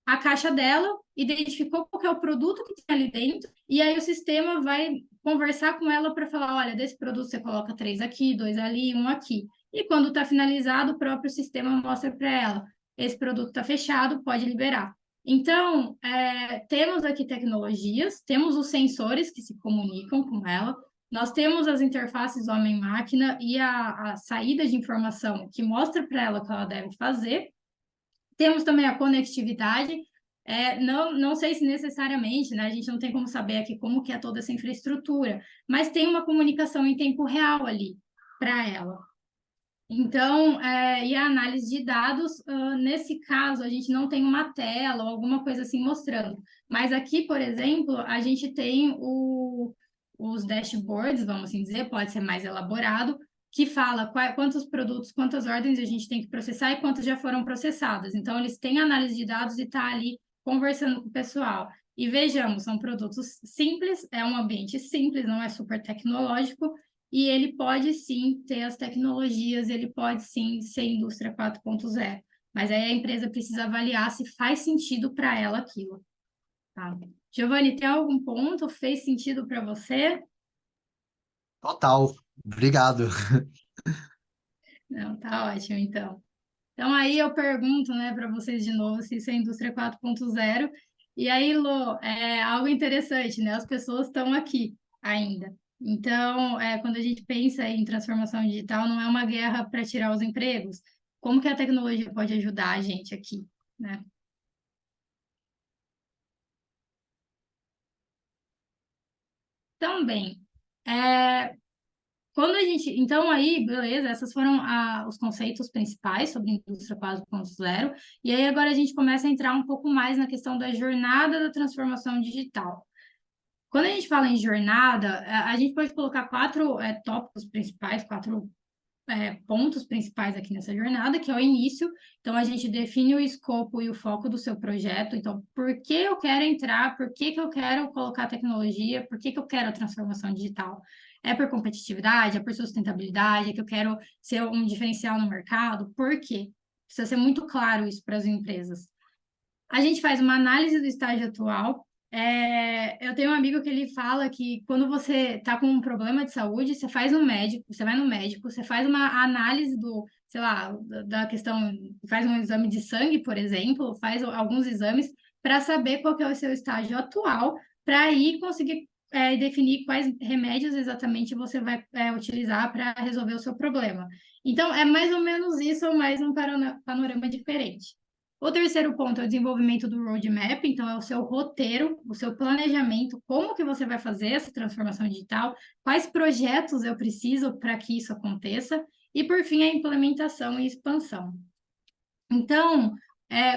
[SPEAKER 3] a caixa dela, identificou qual que é o produto que tem ali dentro, e aí o sistema vai conversar com ela para falar, olha, desse produto você coloca 3 aqui, 2 ali, 1 aqui. e quando está finalizado, o próprio sistema mostra para ela, esse produto está fechado, pode liberar. Então, temos aqui tecnologias, temos os sensores que se comunicam com ela, nós temos as interfaces homem-máquina e a saída de informação que mostra para ela o que ela deve fazer. Temos também a conectividade, não sei se necessariamente, né, a gente não tem como saber aqui como que é toda essa infraestrutura, mas tem uma comunicação em tempo real ali para ela. Então, e a análise de dados, nesse caso, a gente não tem uma tela ou alguma coisa assim mostrando. Mas aqui, por exemplo, a gente tem os dashboards, vamos assim dizer, pode ser mais elaborado, que fala quantos produtos, quantas ordens a gente tem que processar e quantas já foram processadas. Então, eles têm análise de dados e está ali conversando com o pessoal. E vejamos, são produtos simples, é um ambiente simples, não é super tecnológico, e ele pode sim ter as tecnologias, ele pode sim ser indústria 4.0. Mas aí a empresa precisa avaliar se faz sentido para ela aquilo. Tá? Giovanni, tem algum ponto? Fez sentido para você?
[SPEAKER 4] Total. Obrigado.
[SPEAKER 3] Não, tá ótimo, então. Então aí eu pergunto, né, para vocês de novo se isso é indústria 4.0. E aí, Lô, algo interessante, né? As pessoas estão aqui ainda. Então, quando a gente pensa em transformação digital, não é uma guerra para tirar os empregos. Como que a tecnologia pode ajudar a gente aqui, né? Também, quando a gente... Então, aí, beleza, esses foram os conceitos principais sobre a indústria 4.0. E aí, agora a gente começa a entrar um pouco mais na questão da jornada da transformação digital. Quando a gente fala em jornada, a gente pode colocar quatro tópicos principais, quatro pontos principais aqui nessa jornada, que é o início. Então, a gente define o escopo e o foco do seu projeto. Então, por que eu quero entrar? Por que eu quero colocar tecnologia? Por que eu quero a transformação digital? É por competitividade? É por sustentabilidade? É que eu quero ser um diferencial no mercado? Por quê? Precisa ser muito claro isso para as empresas. A gente faz uma análise do estágio atual. Eu tenho um amigo que ele fala que quando você está com um problema de saúde, você faz um médico, você vai no médico, você faz uma análise sei lá, da questão, faz um exame de sangue, por exemplo, faz alguns exames para saber qual que é o seu estágio atual, para aí conseguir definir quais remédios exatamente você vai utilizar para resolver o seu problema. Então, é mais ou menos isso, mas um panorama diferente. O terceiro ponto é o desenvolvimento do roadmap, então é o seu roteiro, o seu planejamento, como que você vai fazer essa transformação digital, quais projetos eu preciso para que isso aconteça, e por fim a implementação e expansão. Então,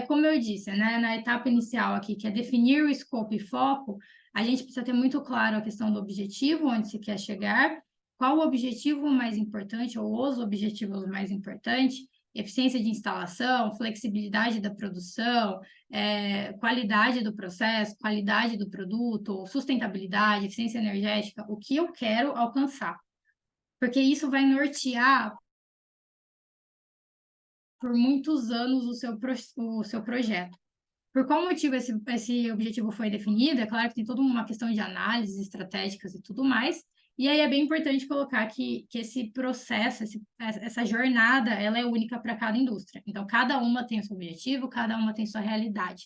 [SPEAKER 3] como eu disse, né, na etapa inicial aqui, que é definir o escopo e foco, a gente precisa ter muito claro a questão do objetivo, onde se quer chegar, qual o objetivo mais importante ou os objetivos mais importantes, eficiência de instalação, flexibilidade da produção, qualidade do processo, qualidade do produto, sustentabilidade, eficiência energética, o que eu quero alcançar. Porque isso vai nortear por muitos anos o seu projeto. Por qual motivo esse objetivo foi definido? É claro que tem toda uma questão de análises estratégicas e tudo mais, e aí é bem importante colocar que esse processo, essa jornada, ela é única para cada indústria. Então, cada uma tem o seu objetivo, cada uma tem sua realidade,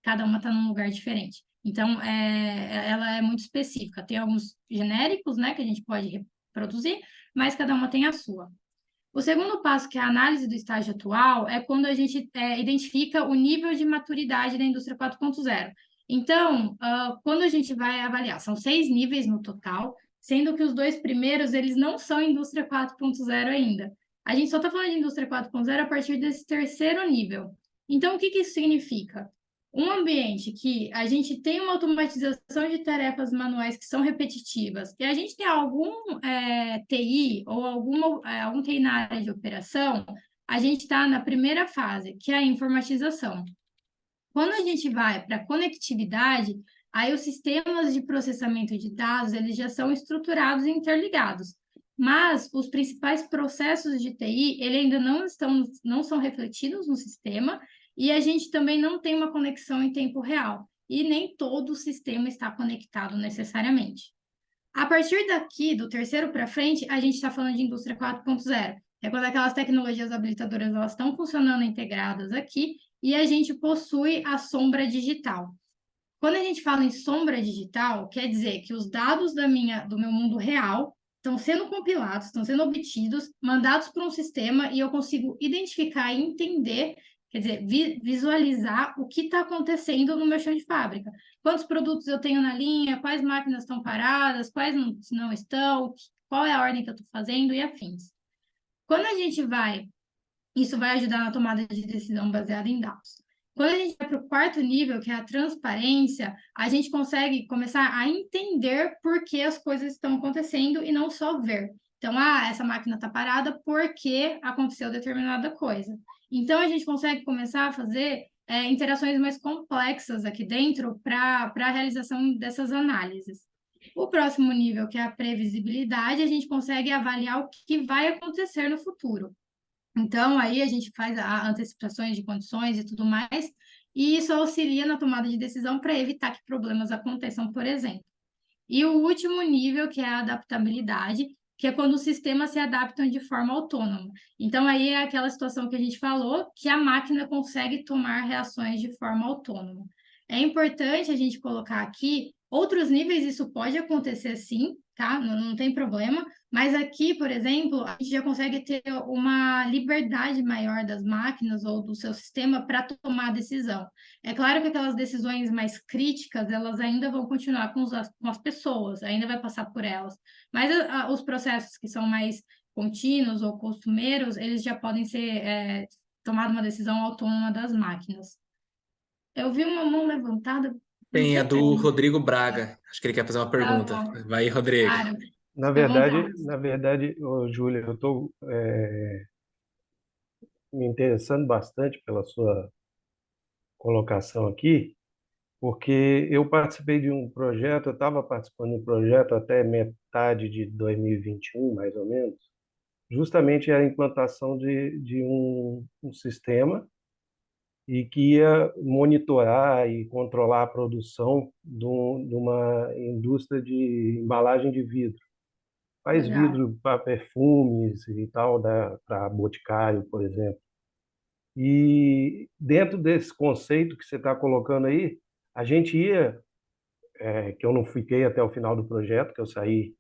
[SPEAKER 3] cada uma está num lugar diferente. Então, ela é muito específica. Tem alguns genéricos, né, que a gente pode reproduzir, mas cada uma tem a sua. O segundo passo, que é a análise do estágio atual, é quando a gente identifica o nível de maturidade da indústria 4.0. Então, quando a gente vai avaliar, são 6 níveis no total, sendo que os 2 primeiros, eles não são indústria 4.0 ainda. A gente só está falando de indústria 4.0 a partir desse terceiro nível. Então, o que isso significa? Um ambiente que a gente tem uma automatização de tarefas manuais que são repetitivas, e a gente tem algum TI ou algum TI na área de operação, a gente está na primeira fase, que é a informatização. Quando a gente vai para a conectividade, aí os sistemas de processamento de dados, eles já são estruturados e interligados. Mas os principais processos de TI, ele ainda não são refletidos no sistema, e a gente também não tem uma conexão em tempo real. E nem todo o sistema está conectado necessariamente. A partir daqui, do terceiro para frente, a gente está falando de indústria 4.0, É quando aquelas tecnologias habilitadoras elas estão funcionando integradas aqui e a gente possui a sombra digital. Quando a gente fala em sombra digital, quer dizer que os dados do meu mundo real estão sendo compilados, estão sendo obtidos, mandados para um sistema e eu consigo identificar e entender, quer dizer, visualizar o que está acontecendo no meu chão de fábrica. Quantos produtos eu tenho na linha, quais máquinas estão paradas, quais não estão, qual é a ordem que eu estou fazendo e afins. Quando a gente isso vai ajudar na tomada de decisão baseada em dados. Quando a gente vai para o quarto nível, que é a transparência, a gente consegue começar a entender por que as coisas estão acontecendo e não só ver. Então, essa máquina está parada porque aconteceu determinada coisa. Então, a gente consegue começar a fazer interações mais complexas aqui dentro para a realização dessas análises. O próximo nível, que é a previsibilidade, a gente consegue avaliar o que vai acontecer no futuro. Então, aí a gente faz antecipações de condições e tudo mais, e isso auxilia na tomada de decisão para evitar que problemas aconteçam, por exemplo. E o último nível, que é a adaptabilidade, que é quando os sistemas se adaptam de forma autônoma. Então, aí é aquela situação que a gente falou, que a máquina consegue tomar reações de forma autônoma. É importante a gente colocar aqui, outros níveis isso pode acontecer sim, tá? Não tem problema, mas aqui, por exemplo, a gente já consegue ter uma liberdade maior das máquinas ou do seu sistema para tomar decisão. É claro que aquelas decisões mais críticas, elas ainda vão continuar com as pessoas, ainda vai passar por elas. Mas os processos que são mais contínuos ou costumeiros, eles já podem ser tomada uma decisão autônoma das máquinas. Eu vi uma mão levantada, não
[SPEAKER 1] Tem a
[SPEAKER 3] sei
[SPEAKER 1] do
[SPEAKER 3] como.
[SPEAKER 1] Rodrigo Braga. Acho que ele quer fazer uma
[SPEAKER 3] Tá
[SPEAKER 1] pergunta.
[SPEAKER 3] bom,
[SPEAKER 1] Vai, Rodrigo.
[SPEAKER 3] claro,
[SPEAKER 6] Na
[SPEAKER 3] fica à
[SPEAKER 6] verdade,
[SPEAKER 3] vontade.
[SPEAKER 6] na verdade, Júlia, eu estou me interessando bastante pela sua colocação aqui, porque eu participei de um projeto, eu estava participando de um projeto até metade de 2021, mais ou menos, justamente era a implantação de um sistema e que ia monitorar e controlar a produção de uma indústria de embalagem de vidro. Faz
[SPEAKER 3] Legal.
[SPEAKER 6] vidro para perfumes e tal, para boticário, por exemplo. E dentro desse conceito que você está colocando aí, a gente ia, que eu não fiquei até o final do projeto, que eu saí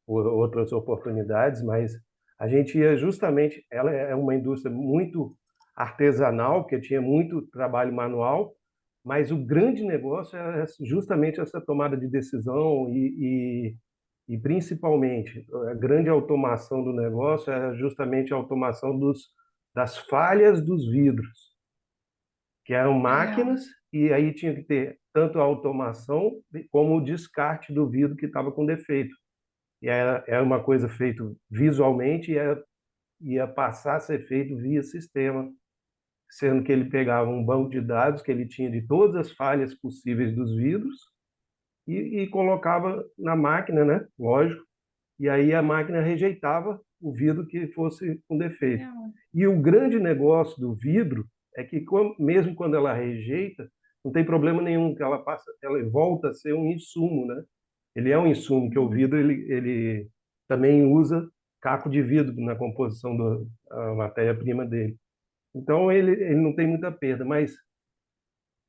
[SPEAKER 6] por outras oportunidades, mas a gente ia justamente, ela é uma indústria muito artesanal, que tinha muito trabalho manual, mas o grande negócio é justamente essa tomada de decisão e principalmente a grande automação do negócio é justamente a automação das falhas dos vidros, que eram
[SPEAKER 3] Legal.
[SPEAKER 6] máquinas, e aí tinha que ter tanto a automação como o descarte do vidro que estava com defeito. E era uma coisa feita visualmente e ia passar a ser feito via sistema, sendo que ele pegava um banco de dados que ele tinha de todas as falhas possíveis dos vidros e colocava na máquina, né? Lógico. E aí a máquina rejeitava o vidro que fosse com defeito.
[SPEAKER 3] Legal.
[SPEAKER 6] E o grande negócio do vidro é que mesmo quando ela rejeita, não tem problema nenhum, que ela volta a ser um insumo, né? Ele é um insumo, que o vidro ele também usa caco de vidro na composição da matéria-prima dele. Então ele não tem muita perda, mas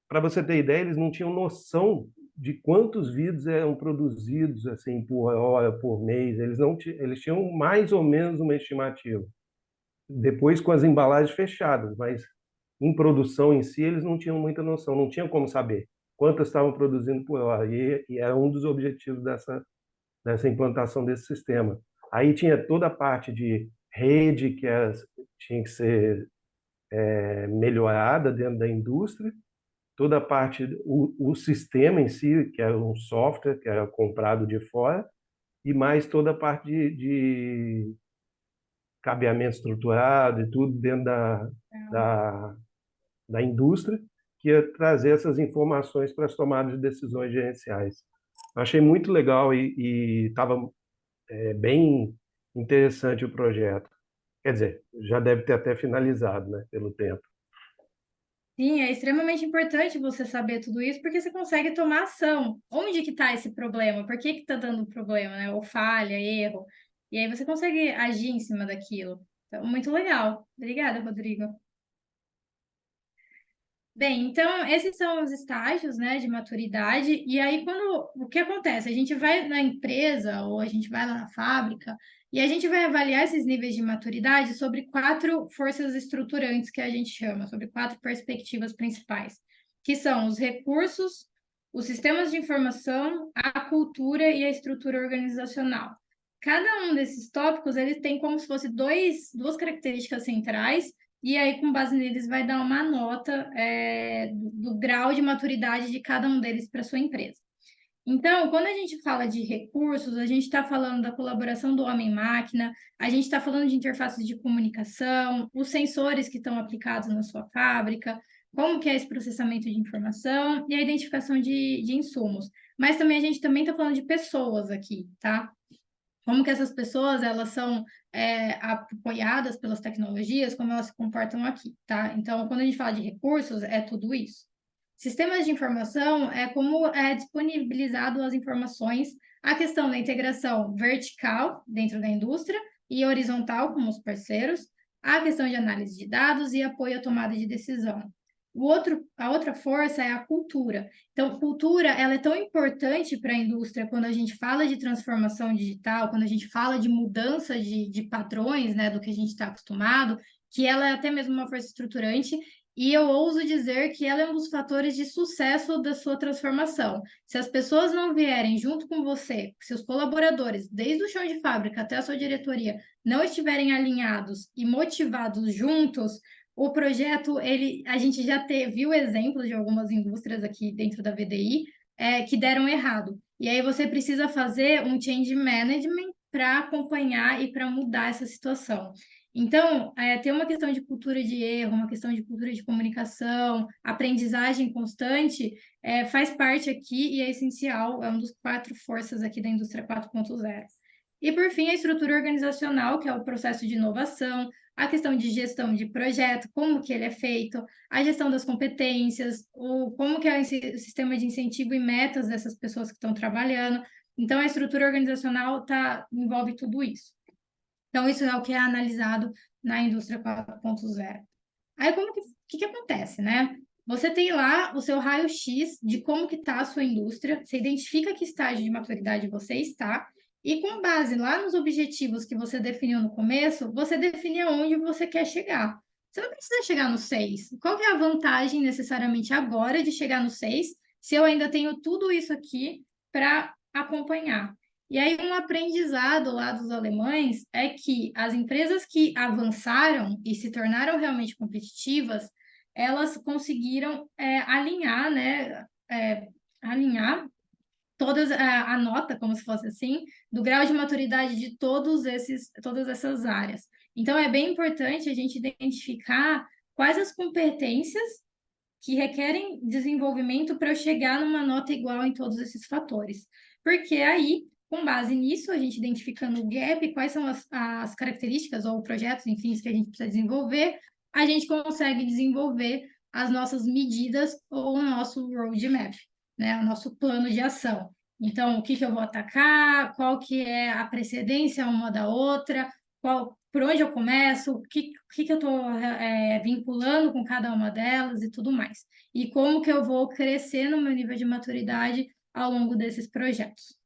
[SPEAKER 6] para você ter ideia, eles não tinham noção de quantos vidros eram produzidos assim por hora, por mês. Eles tinham mais ou menos uma estimativa. Depois com as embalagens fechadas, mas em produção em si eles não tinham muita noção, não tinham como saber quantas estavam produzindo por hora. E era um dos objetivos dessa implantação desse sistema. Aí tinha toda a parte de rede tinha que ser melhorada dentro da indústria, toda a parte, o sistema em si, que era um software que era comprado de fora, e mais toda a parte de cabeamento estruturado e tudo dentro da, da indústria, que ia trazer essas informações para as tomadas de decisões gerenciais. Eu achei muito legal e estava bem interessante o projeto. Quer dizer, já deve ter até finalizado, né, pelo tempo.
[SPEAKER 3] Sim, é extremamente importante você saber tudo isso, porque você consegue tomar ação. Onde que está esse problema? Por que que está dando problema, né? Ou falha, erro. E aí você consegue agir em cima daquilo. Então, muito legal. Obrigada, Rodrigo. Bem, então, esses são os estágios, né, de maturidade. E aí, o que acontece? A gente vai na empresa ou a gente vai lá na fábrica e a gente vai avaliar esses níveis de maturidade sobre 4 forças estruturantes que a gente chama, sobre 4 perspectivas principais, que são os recursos, os sistemas de informação, a cultura e a estrutura organizacional. Cada um desses tópicos, ele tem como se fosse duas características centrais e aí, com base neles, vai dar uma nota do grau de maturidade de cada um deles para sua empresa. Então, quando a gente fala de recursos, a gente está falando da colaboração do homem-máquina, a gente está falando de interfaces de comunicação, os sensores que estão aplicados na sua fábrica, como que é esse processamento de informação e a identificação de insumos. Mas também a gente também está falando de pessoas aqui, tá? Como que essas pessoas elas são apoiadas pelas tecnologias, como elas se comportam aqui, tá? Então, quando a gente fala de recursos, é tudo isso. Sistemas de informação é como é disponibilizado as informações, a questão da integração vertical dentro da indústria e horizontal com os parceiros, a questão de análise de dados e apoio à tomada de decisão. A outra força é a cultura. Então, cultura, ela é tão importante para a indústria quando a gente fala de transformação digital, quando a gente fala de mudança de padrões, né, do que a gente está acostumado, que ela é até mesmo uma força estruturante, e eu ouso dizer que ela é um dos fatores de sucesso da sua transformação. Se as pessoas não vierem junto com você, seus colaboradores, desde o chão de fábrica até a sua diretoria, não estiverem alinhados e motivados juntos, o projeto, a gente já viu exemplos de algumas indústrias aqui dentro da VDI que deram errado. E aí você precisa fazer um change management para acompanhar e para mudar essa situação. Então, tem uma questão de cultura de erro, uma questão de cultura de comunicação, aprendizagem constante, faz parte aqui e é essencial, é um dos 4 forças aqui da indústria 4.0. E, por fim, a estrutura organizacional, que é o processo de inovação, a questão de gestão de projeto, como que ele é feito, a gestão das competências, como que é o sistema de incentivo e metas dessas pessoas que estão trabalhando. Então, a estrutura organizacional envolve tudo isso. Então, isso é o que é analisado na indústria 4.0. Aí, que acontece, né? Você tem lá o seu raio-x de como que está a sua indústria, você identifica que estágio de maturidade você está, e com base lá nos objetivos que você definiu no começo, você define aonde você quer chegar. Você não precisa chegar no 6. Qual que é a vantagem necessariamente agora de chegar no 6, se eu ainda tenho tudo isso aqui para acompanhar? E aí, um aprendizado lá dos alemães é que as empresas que avançaram e se tornaram realmente competitivas, elas conseguiram alinhar, né? Alinhar todas a nota, como se fosse assim, do grau de maturidade de todas essas áreas. Então, é bem importante a gente identificar quais as competências que requerem desenvolvimento para eu chegar numa nota igual em todos esses fatores. Porque aí, com base nisso, a gente identificando o gap, quais são as características ou projetos, enfim, que a gente precisa desenvolver, a gente consegue desenvolver as nossas medidas ou o nosso roadmap, né? O nosso plano de ação. Então, o que eu vou atacar, qual que é a precedência uma da outra, por onde eu começo, o que eu estou vinculando com cada uma delas e tudo mais. E como que eu vou crescer no meu nível de maturidade ao longo desses projetos.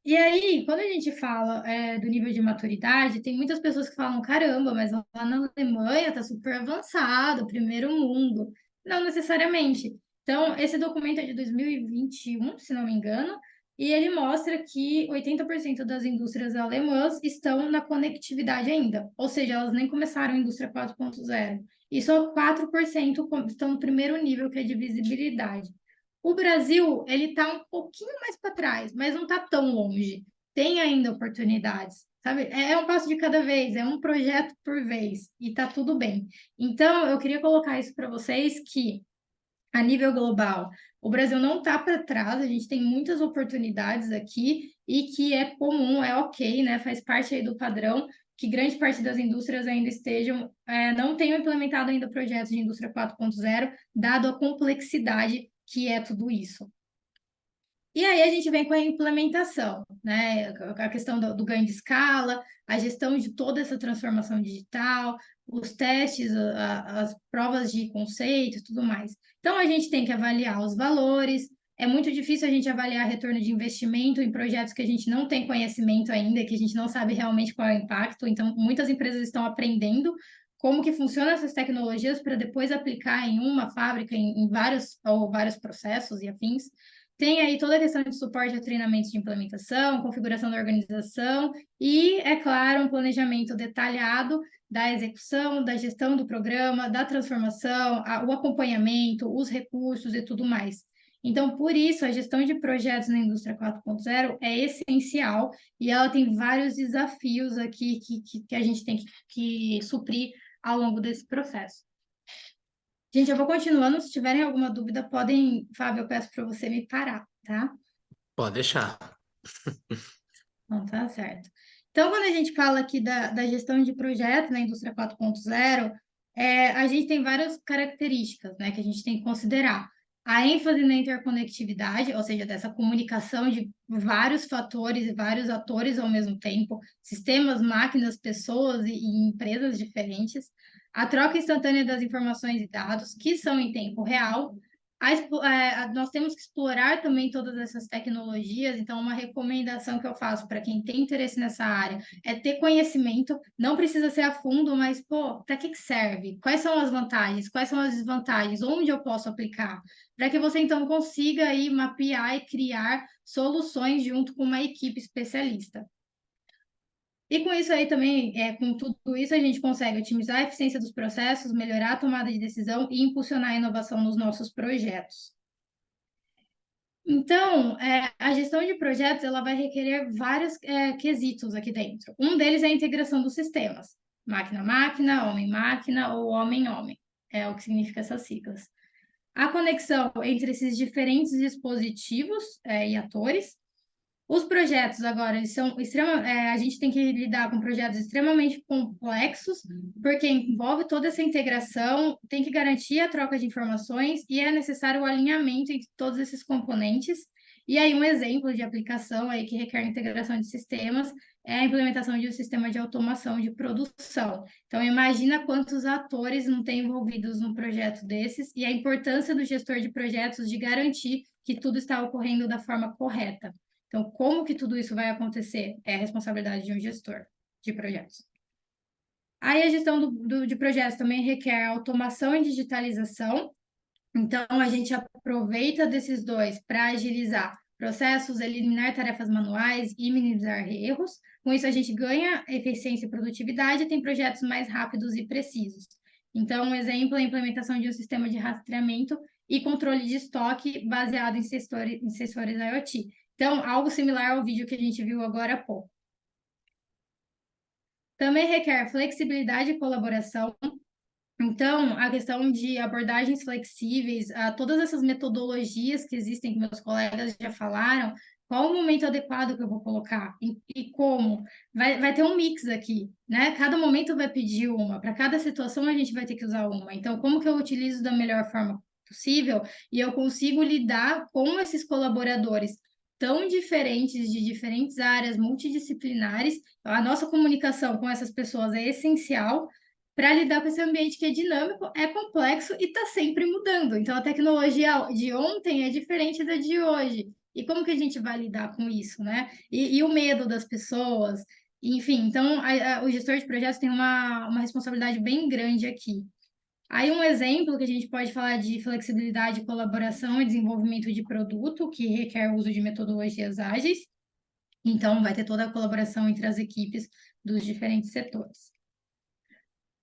[SPEAKER 3] E aí, quando a gente fala do nível de maturidade, tem muitas pessoas que falam, caramba, mas lá na Alemanha está super avançado, primeiro mundo. Não necessariamente. Então, esse documento é de 2021, se não me engano, e ele mostra que 80% das indústrias alemãs estão na conectividade ainda, ou seja, elas nem começaram a indústria 4.0, e só 4% estão no primeiro nível, que é de visibilidade. O Brasil, ele está um pouquinho mais para trás, mas não está tão longe. Tem ainda oportunidades, sabe? É um passo de cada vez, é um projeto por vez, e está tudo bem. Então, eu queria colocar isso para vocês que a nível global, o Brasil não está para trás, a gente tem muitas oportunidades aqui e que é comum, é ok, né? Faz parte aí do padrão que grande parte das indústrias ainda não tenham implementado ainda projetos de indústria 4.0, dado a complexidade que é tudo isso. E aí a gente vem com a implementação, né? A questão do ganho de escala, a gestão de toda essa transformação digital, os testes, as provas de conceito e tudo mais. Então, a gente tem que avaliar os valores. É muito difícil a gente avaliar retorno de investimento em projetos que a gente não tem conhecimento ainda, que a gente não sabe realmente qual é o impacto. Então, muitas empresas estão aprendendo como que funcionam essas tecnologias para depois aplicar em uma fábrica, em vários processos e afins. Tem aí toda a questão de suporte a treinamentos de implementação, configuração da organização e, é claro, um planejamento detalhado da execução, da gestão do programa, da transformação, o acompanhamento, os recursos e tudo mais. Então, por isso, a gestão de projetos na indústria 4.0 é essencial e ela tem vários desafios aqui que a gente tem que suprir ao longo desse processo. Gente, eu vou continuando. Se tiverem alguma dúvida, podem, Fábio, eu peço para você me parar, tá?
[SPEAKER 1] Pode deixar.
[SPEAKER 3] Não, tá certo. Então, quando a gente fala aqui da gestão de projetos na indústria 4.0, a gente tem várias características, né, que a gente tem que considerar. A ênfase na interconectividade, ou seja, dessa comunicação de vários fatores e vários atores ao mesmo tempo, sistemas, máquinas, pessoas e empresas diferentes. A troca instantânea das informações e dados, que são em tempo real. Nós temos que explorar também todas essas tecnologias, então uma recomendação que eu faço para quem tem interesse nessa área é ter conhecimento, não precisa ser a fundo, mas, pô, para que serve? Quais são as vantagens? Quais são as desvantagens? Onde eu posso aplicar? Para que você, então, consiga aí mapear e criar soluções junto com uma equipe especialista. E com isso aí também, com tudo isso, a gente consegue otimizar a eficiência dos processos, melhorar a tomada de decisão e impulsionar a inovação nos nossos projetos. Então, a gestão de projetos ela vai requerer vários quesitos aqui dentro. Um deles é a integração dos sistemas, máquina-máquina, homem-máquina ou homem-homem, é o que significa essas siglas. A conexão entre esses diferentes dispositivos e atores. Os projetos agora eles são a gente tem que lidar com projetos extremamente complexos, porque envolve toda essa integração, tem que garantir a troca de informações e é necessário o alinhamento entre todos esses componentes. E aí um exemplo de aplicação aí que requer integração de sistemas é a implementação de um sistema de automação de produção. Então imagina quantos atores não tem envolvidos num projeto desses e a importância do gestor de projetos de garantir que tudo está ocorrendo da forma correta. Então, como que tudo isso vai acontecer? É a responsabilidade de um gestor de projetos. Aí, a gestão de projetos também requer automação e digitalização. Então, a gente aproveita desses dois para agilizar processos, eliminar tarefas manuais e minimizar erros. Com isso, a gente ganha eficiência e produtividade e tem projetos mais rápidos e precisos. Então, um exemplo é a implementação de um sistema de rastreamento e controle de estoque baseado em sensores IoT. Então, algo similar ao vídeo que a gente viu agora há pouco. Também requer flexibilidade e colaboração. Então, a questão de abordagens flexíveis, todas essas metodologias que existem, que meus colegas já falaram, qual o momento adequado que eu vou colocar e como? Vai ter um mix aqui, né? Cada momento vai pedir uma, para cada situação a gente vai ter que usar uma. Então, como que eu utilizo da melhor forma possível e eu consigo lidar com esses colaboradores tão diferentes, de diferentes áreas, multidisciplinares? A nossa comunicação com essas pessoas é essencial para lidar com esse ambiente que é dinâmico, é complexo e está sempre mudando. Então, a tecnologia de ontem é diferente da de hoje. E como que a gente vai lidar com isso, né? E o medo das pessoas, enfim. Então, o gestor de projetos tem uma responsabilidade bem grande aqui. Aí, um exemplo que a gente pode falar de flexibilidade, colaboração e desenvolvimento de produto, que requer o uso de metodologias ágeis. Então, vai ter toda a colaboração entre as equipes dos diferentes setores.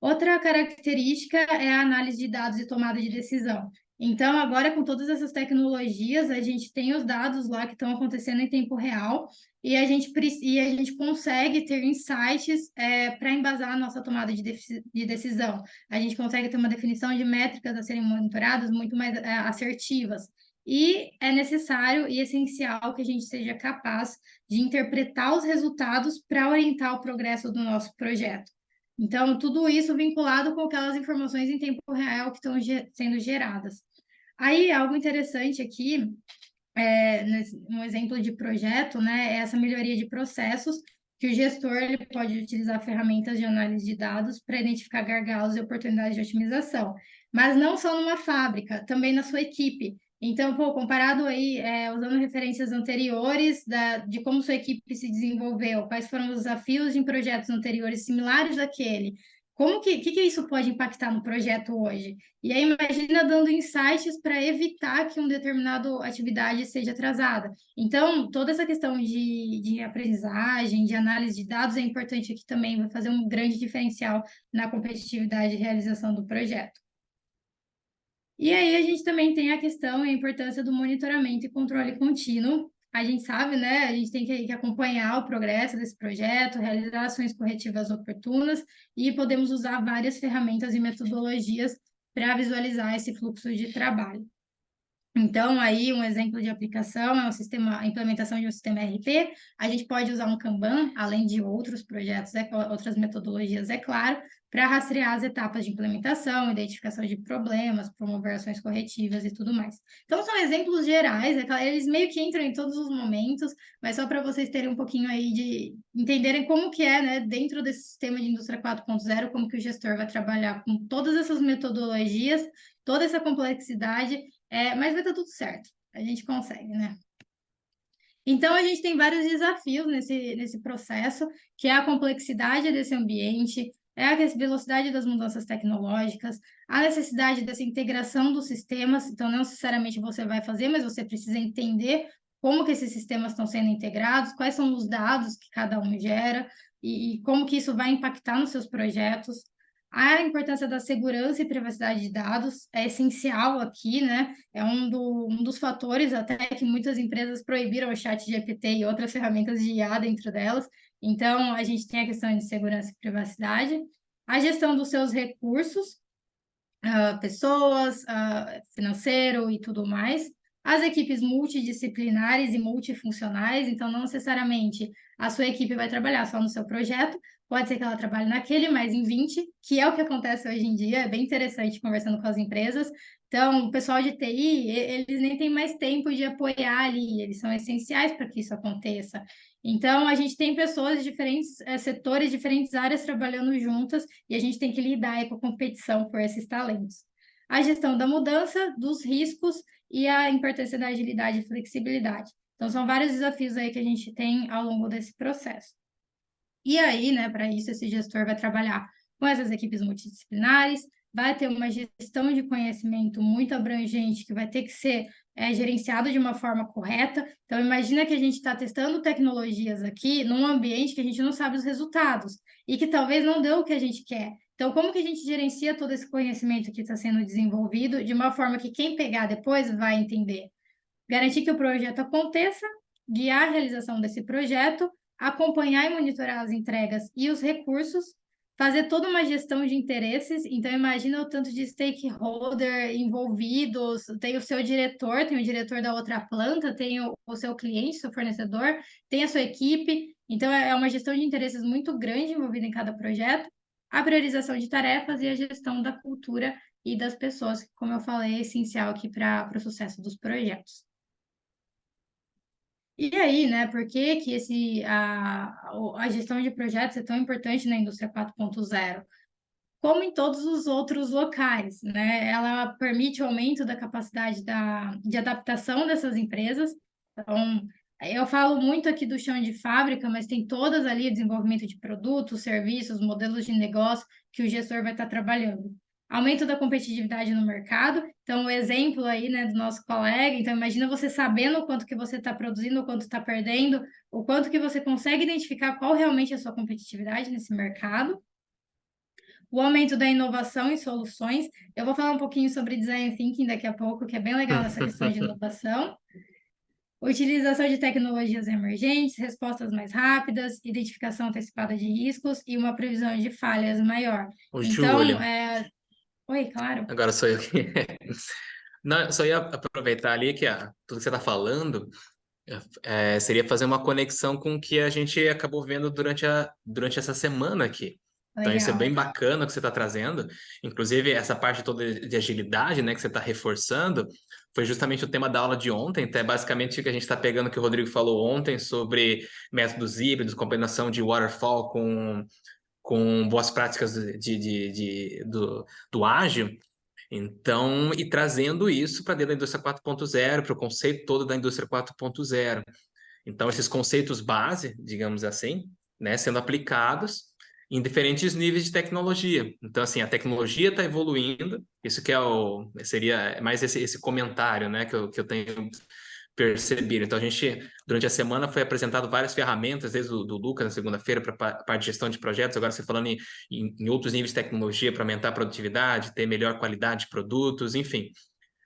[SPEAKER 3] Outra característica é a análise de dados e tomada de decisão. Então, agora com todas essas tecnologias, a gente tem os dados lá que estão acontecendo em tempo real e a gente consegue ter insights para embasar a nossa tomada de decisão. A gente consegue ter uma definição de métricas a serem monitoradas muito mais assertivas. E é necessário e essencial que a gente seja capaz de interpretar os resultados para orientar o progresso do nosso projeto. Então, tudo isso vinculado com aquelas informações em tempo real que estão sendo geradas. Aí, algo interessante aqui um exemplo de projeto, né, é essa melhoria de processos, que o gestor ele pode utilizar ferramentas de análise de dados para identificar gargalos e oportunidades de otimização. Mas não só numa fábrica, também na sua equipe. Então, pô, comparado aí, usando referências anteriores de como sua equipe se desenvolveu, quais foram os desafios em projetos anteriores similares àquele, como que isso pode impactar no projeto hoje? E aí, imagina dando insights para evitar que uma determinada atividade seja atrasada. Então, toda essa questão de aprendizagem, de análise de dados é importante aqui também, vai fazer um grande diferencial na competitividade e realização do projeto. E aí, a gente também tem a questão e a importância do monitoramento e controle contínuo. A gente sabe, né? A gente tem que acompanhar o progresso desse projeto, realizar ações corretivas oportunas e podemos usar várias ferramentas e metodologias para visualizar esse fluxo de trabalho. Então, aí, um exemplo de aplicação é a implementação de um sistema ERP. A gente pode usar um Kanban, além de outros projetos, outras metodologias, é claro, para rastrear as etapas de implementação, identificação de problemas, promover ações corretivas e tudo mais. Então, são exemplos gerais, eles meio que entram em todos os momentos, mas só para vocês terem um pouquinho aí de entenderem como que é, né, dentro desse sistema de indústria 4.0, como que o gestor vai trabalhar com todas essas metodologias, toda essa complexidade, mas vai dar tudo certo. A gente consegue, né? Então, a gente tem vários desafios nesse processo, que é a complexidade desse ambiente, é a velocidade das mudanças tecnológicas, a necessidade dessa integração dos sistemas. Então, não necessariamente você vai fazer, mas você precisa entender como que esses sistemas estão sendo integrados, quais são os dados que cada um gera e como que isso vai impactar nos seus projetos. A importância da segurança e privacidade de dados é essencial aqui, né? É um dos fatores até que muitas empresas proibiram o ChatGPT e outras ferramentas de IA dentro delas. Então, a gente tem a questão de segurança e privacidade, a gestão dos seus recursos, pessoas, financeiro e tudo mais, as equipes multidisciplinares e multifuncionais, então não necessariamente a sua equipe vai trabalhar só no seu projeto, pode ser que ela trabalhe naquele mais em 20, que é o que acontece hoje em dia, é bem interessante conversando com as empresas. Então, o pessoal de TI, eles nem têm mais tempo de apoiar ali, eles são essenciais para que isso aconteça. Então, a gente tem pessoas de diferentes setores, diferentes áreas trabalhando juntas, e a gente tem que lidar aí com a competição por esses talentos. A gestão da mudança, dos riscos e a importância da agilidade e flexibilidade. Então, são vários desafios aí que a gente tem ao longo desse processo. E aí, né, para isso, esse gestor vai trabalhar com essas equipes multidisciplinares, vai ter uma gestão de conhecimento muito abrangente, que vai ter que ser gerenciado de uma forma correta. Então, imagina que a gente está testando tecnologias aqui num ambiente que a gente não sabe os resultados e que talvez não deu o que a gente quer. Então, como que a gente gerencia todo esse conhecimento que está sendo desenvolvido de uma forma que quem pegar depois vai entender? Garantir que o projeto aconteça, guiar a realização desse projeto, acompanhar e monitorar as entregas e os recursos, fazer toda uma gestão de interesses. Então, imagina o tanto de stakeholder envolvidos, tem o seu diretor, tem o diretor da outra planta, tem o seu cliente, seu fornecedor, tem a sua equipe. Então, é uma gestão de interesses muito grande envolvida em cada projeto, a priorização de tarefas e a gestão da cultura e das pessoas, que, como eu falei, é essencial aqui para o sucesso dos projetos. E aí, né, por que que a gestão de projetos é tão importante na indústria 4.0? Como em todos os outros locais, né? Ela permite o aumento da capacidade de adaptação dessas empresas. Então, eu falo muito aqui do chão de fábrica, mas tem todas ali o desenvolvimento de produtos, serviços, modelos de negócio que o gestor vai estar trabalhando. Aumento da competitividade no mercado. Então, o exemplo aí, né, do nosso colega. Então, imagina você sabendo o quanto que você está produzindo, o quanto está perdendo, o quanto que você consegue identificar qual realmente é a sua competitividade nesse mercado. O aumento da inovação em soluções. Eu vou falar um pouquinho sobre design thinking daqui a pouco, que é bem legal essa questão de inovação. Utilização de tecnologias emergentes, respostas mais rápidas, identificação antecipada de riscos e uma previsão de falhas maior.
[SPEAKER 1] Ô,
[SPEAKER 3] Então,
[SPEAKER 1] Júlia,
[SPEAKER 3] oi, claro.
[SPEAKER 1] agora sou eu que... Não, só ia aproveitar ali que tudo que você está falando seria fazer uma conexão com o que a gente acabou vendo durante essa semana aqui. Então, isso é bem
[SPEAKER 3] Legal.
[SPEAKER 1] bacana que você está trazendo. Inclusive, essa parte toda de agilidade, né, que você está reforçando, foi justamente o tema da aula de ontem, então é basicamente o que a gente está pegando, que o Rodrigo falou ontem, sobre métodos híbridos, combinação de waterfall com boas práticas do ágil. Então, e trazendo isso para dentro da indústria 4.0, para o conceito todo da indústria 4.0. Então, esses conceitos base, digamos assim, né, sendo aplicados em diferentes níveis de tecnologia. Então, assim, a tecnologia está evoluindo, isso que seria mais esse comentário, né, que eu tenho percebido. Então, a gente, durante a semana, foi apresentado várias ferramentas, desde o do Lucas, na segunda-feira, para a parte de gestão de projetos, agora você falando em outros níveis de tecnologia para aumentar a produtividade, ter melhor qualidade de produtos, enfim.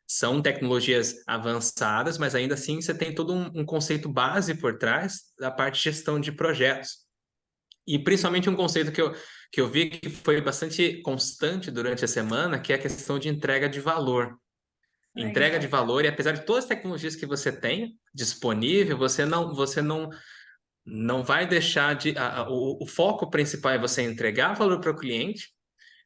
[SPEAKER 1] São tecnologias avançadas, mas ainda assim você tem todo um conceito base por trás da parte de gestão de projetos. E principalmente um conceito que eu vi que foi bastante constante durante a semana, que é a questão de entrega de valor. Entrega de
[SPEAKER 3] Legal.
[SPEAKER 1] valor, e apesar de todas as tecnologias que você tem disponível, não vai deixar o foco principal é você entregar valor para o cliente,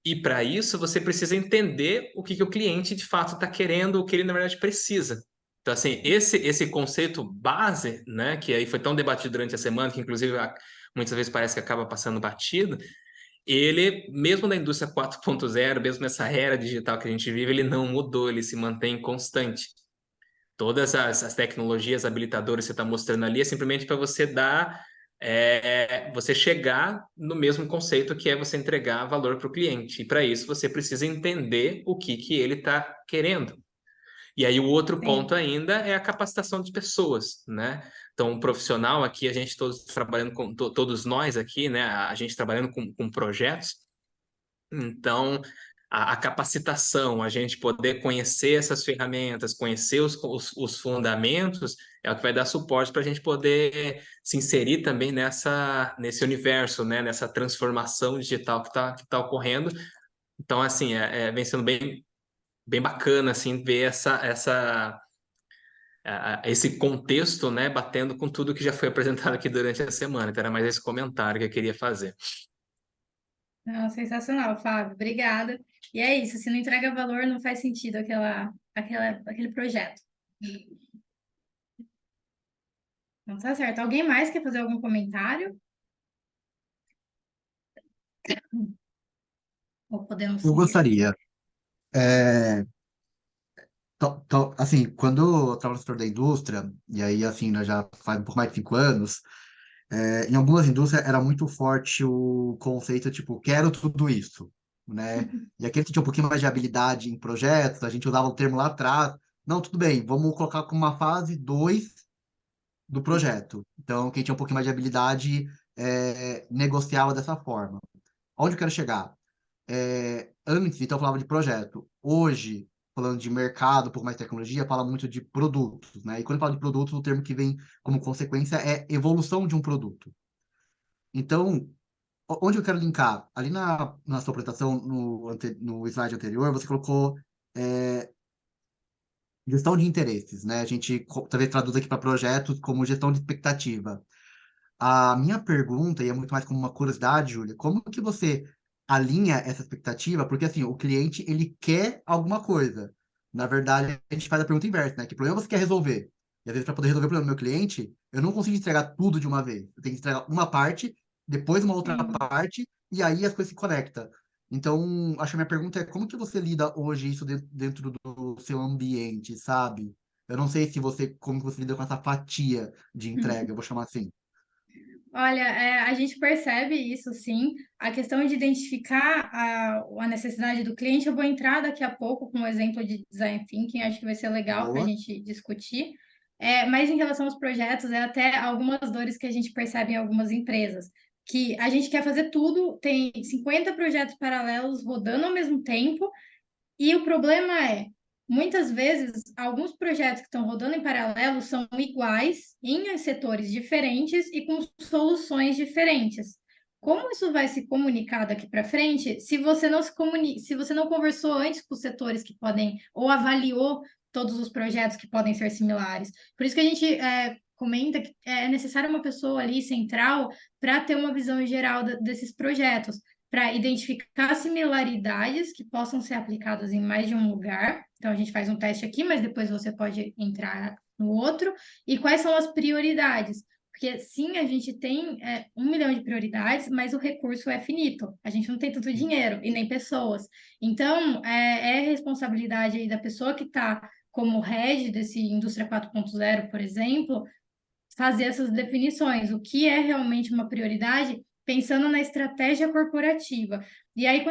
[SPEAKER 1] e para isso você precisa entender o que o cliente de fato está querendo, o que ele na verdade precisa. Então, assim, esse conceito base, né, que aí foi tão debatido durante a semana, que inclusive muitas vezes parece que acaba passando batido, ele, mesmo na indústria 4.0, mesmo nessa era digital que a gente vive, ele não mudou, ele se mantém constante. Todas as tecnologias habilitadoras que você está mostrando ali é simplesmente para você você chegar no mesmo conceito, que é você entregar valor para o cliente. E para isso você precisa entender o que ele está querendo. E aí o outro ponto
[SPEAKER 3] Sim.
[SPEAKER 1] ainda é a capacitação de pessoas, né? Então, um profissional aqui, a gente todos trabalhando com, todos nós aqui, né? A gente trabalhando com projetos, então, a capacitação, a gente poder conhecer essas ferramentas, conhecer os fundamentos, é o que vai dar suporte para a gente poder se inserir também nesse universo, né? Nessa transformação digital que tá ocorrendo. Então, assim, vem sendo bem bacana assim, ver esse contexto, né? Batendo com tudo que já foi apresentado aqui durante a semana. Então, era mais esse comentário que eu queria fazer.
[SPEAKER 3] Não, sensacional, Fábio. Obrigada. E é isso, se não entrega valor, não faz sentido aquele projeto. Então tá certo. Alguém mais quer fazer algum comentário? Ou podemos
[SPEAKER 4] Eu
[SPEAKER 3] seguir?
[SPEAKER 4] gostaria. É, assim, quando eu estava no setor da indústria, e aí, assim, né, já faz um pouco mais de 5 anos, em algumas indústrias era muito forte o conceito, tipo, quero tudo isso, né? E aquele que tinha um pouquinho mais de habilidade em projetos, a gente usava o termo lá atrás, não, tudo bem, vamos colocar como uma fase 2 do projeto. Então, quem tinha um pouquinho mais de habilidade negociava dessa forma. Onde eu quero chegar? Antes, então, eu falava de projeto. Hoje, falando de mercado, um pouco mais de tecnologia, fala muito de produtos, né? E quando eu falo de produtos, o termo que vem como consequência é evolução de um produto. Então, onde eu quero linkar? Ali na sua apresentação, no slide anterior, você colocou gestão de interesses, né? A gente talvez traduz aqui para projetos como gestão de expectativa. A minha pergunta, e é muito mais como uma curiosidade, Júlia, como que você alinha essa expectativa? Porque, assim, o cliente, ele quer alguma coisa. Na verdade, a gente faz a pergunta inversa, né? Que problema você quer resolver? E, às vezes, para poder resolver o problema do meu cliente, eu não consigo entregar tudo de uma vez. Eu tenho que entregar uma parte, depois uma outra
[SPEAKER 3] Sim.
[SPEAKER 4] parte, e aí as coisas se conectam. Então, acho que a minha pergunta é como que você lida hoje isso dentro do seu ambiente, sabe? Eu não sei se como que você lida com essa fatia de entrega, eu vou chamar assim.
[SPEAKER 3] Olha, a gente percebe isso sim. A questão de identificar a necessidade do cliente, eu vou entrar daqui a pouco com um exemplo de design thinking, acho que vai ser legal para a
[SPEAKER 4] Boa.
[SPEAKER 3] gente discutir. Mas em relação aos projetos, é até algumas dores que a gente percebe em algumas empresas, que a gente quer fazer tudo, tem 50 projetos paralelos rodando ao mesmo tempo, e o problema é, muitas vezes, alguns projetos que estão rodando em paralelo são iguais em setores diferentes e com soluções diferentes. Como isso vai se comunicar daqui para frente se você não se você não conversou antes com os setores que podem, ou avaliou todos os projetos que podem ser similares? Por isso que a gente comenta que é necessário uma pessoa ali central para ter uma visão geral desses projetos. para identificar similaridades que possam ser aplicadas em mais de um lugar. Então, a gente faz um teste aqui, mas depois você pode entrar no outro. E quais são as prioridades? Porque, sim, a gente tem 1 milhão de prioridades, mas o recurso é finito. A gente não tem tanto dinheiro e nem pessoas. Então, é responsabilidade aí da pessoa que está como head desse Indústria 4.0, por exemplo, fazer essas definições. O que é realmente uma prioridade, pensando na estratégia corporativa. E aí,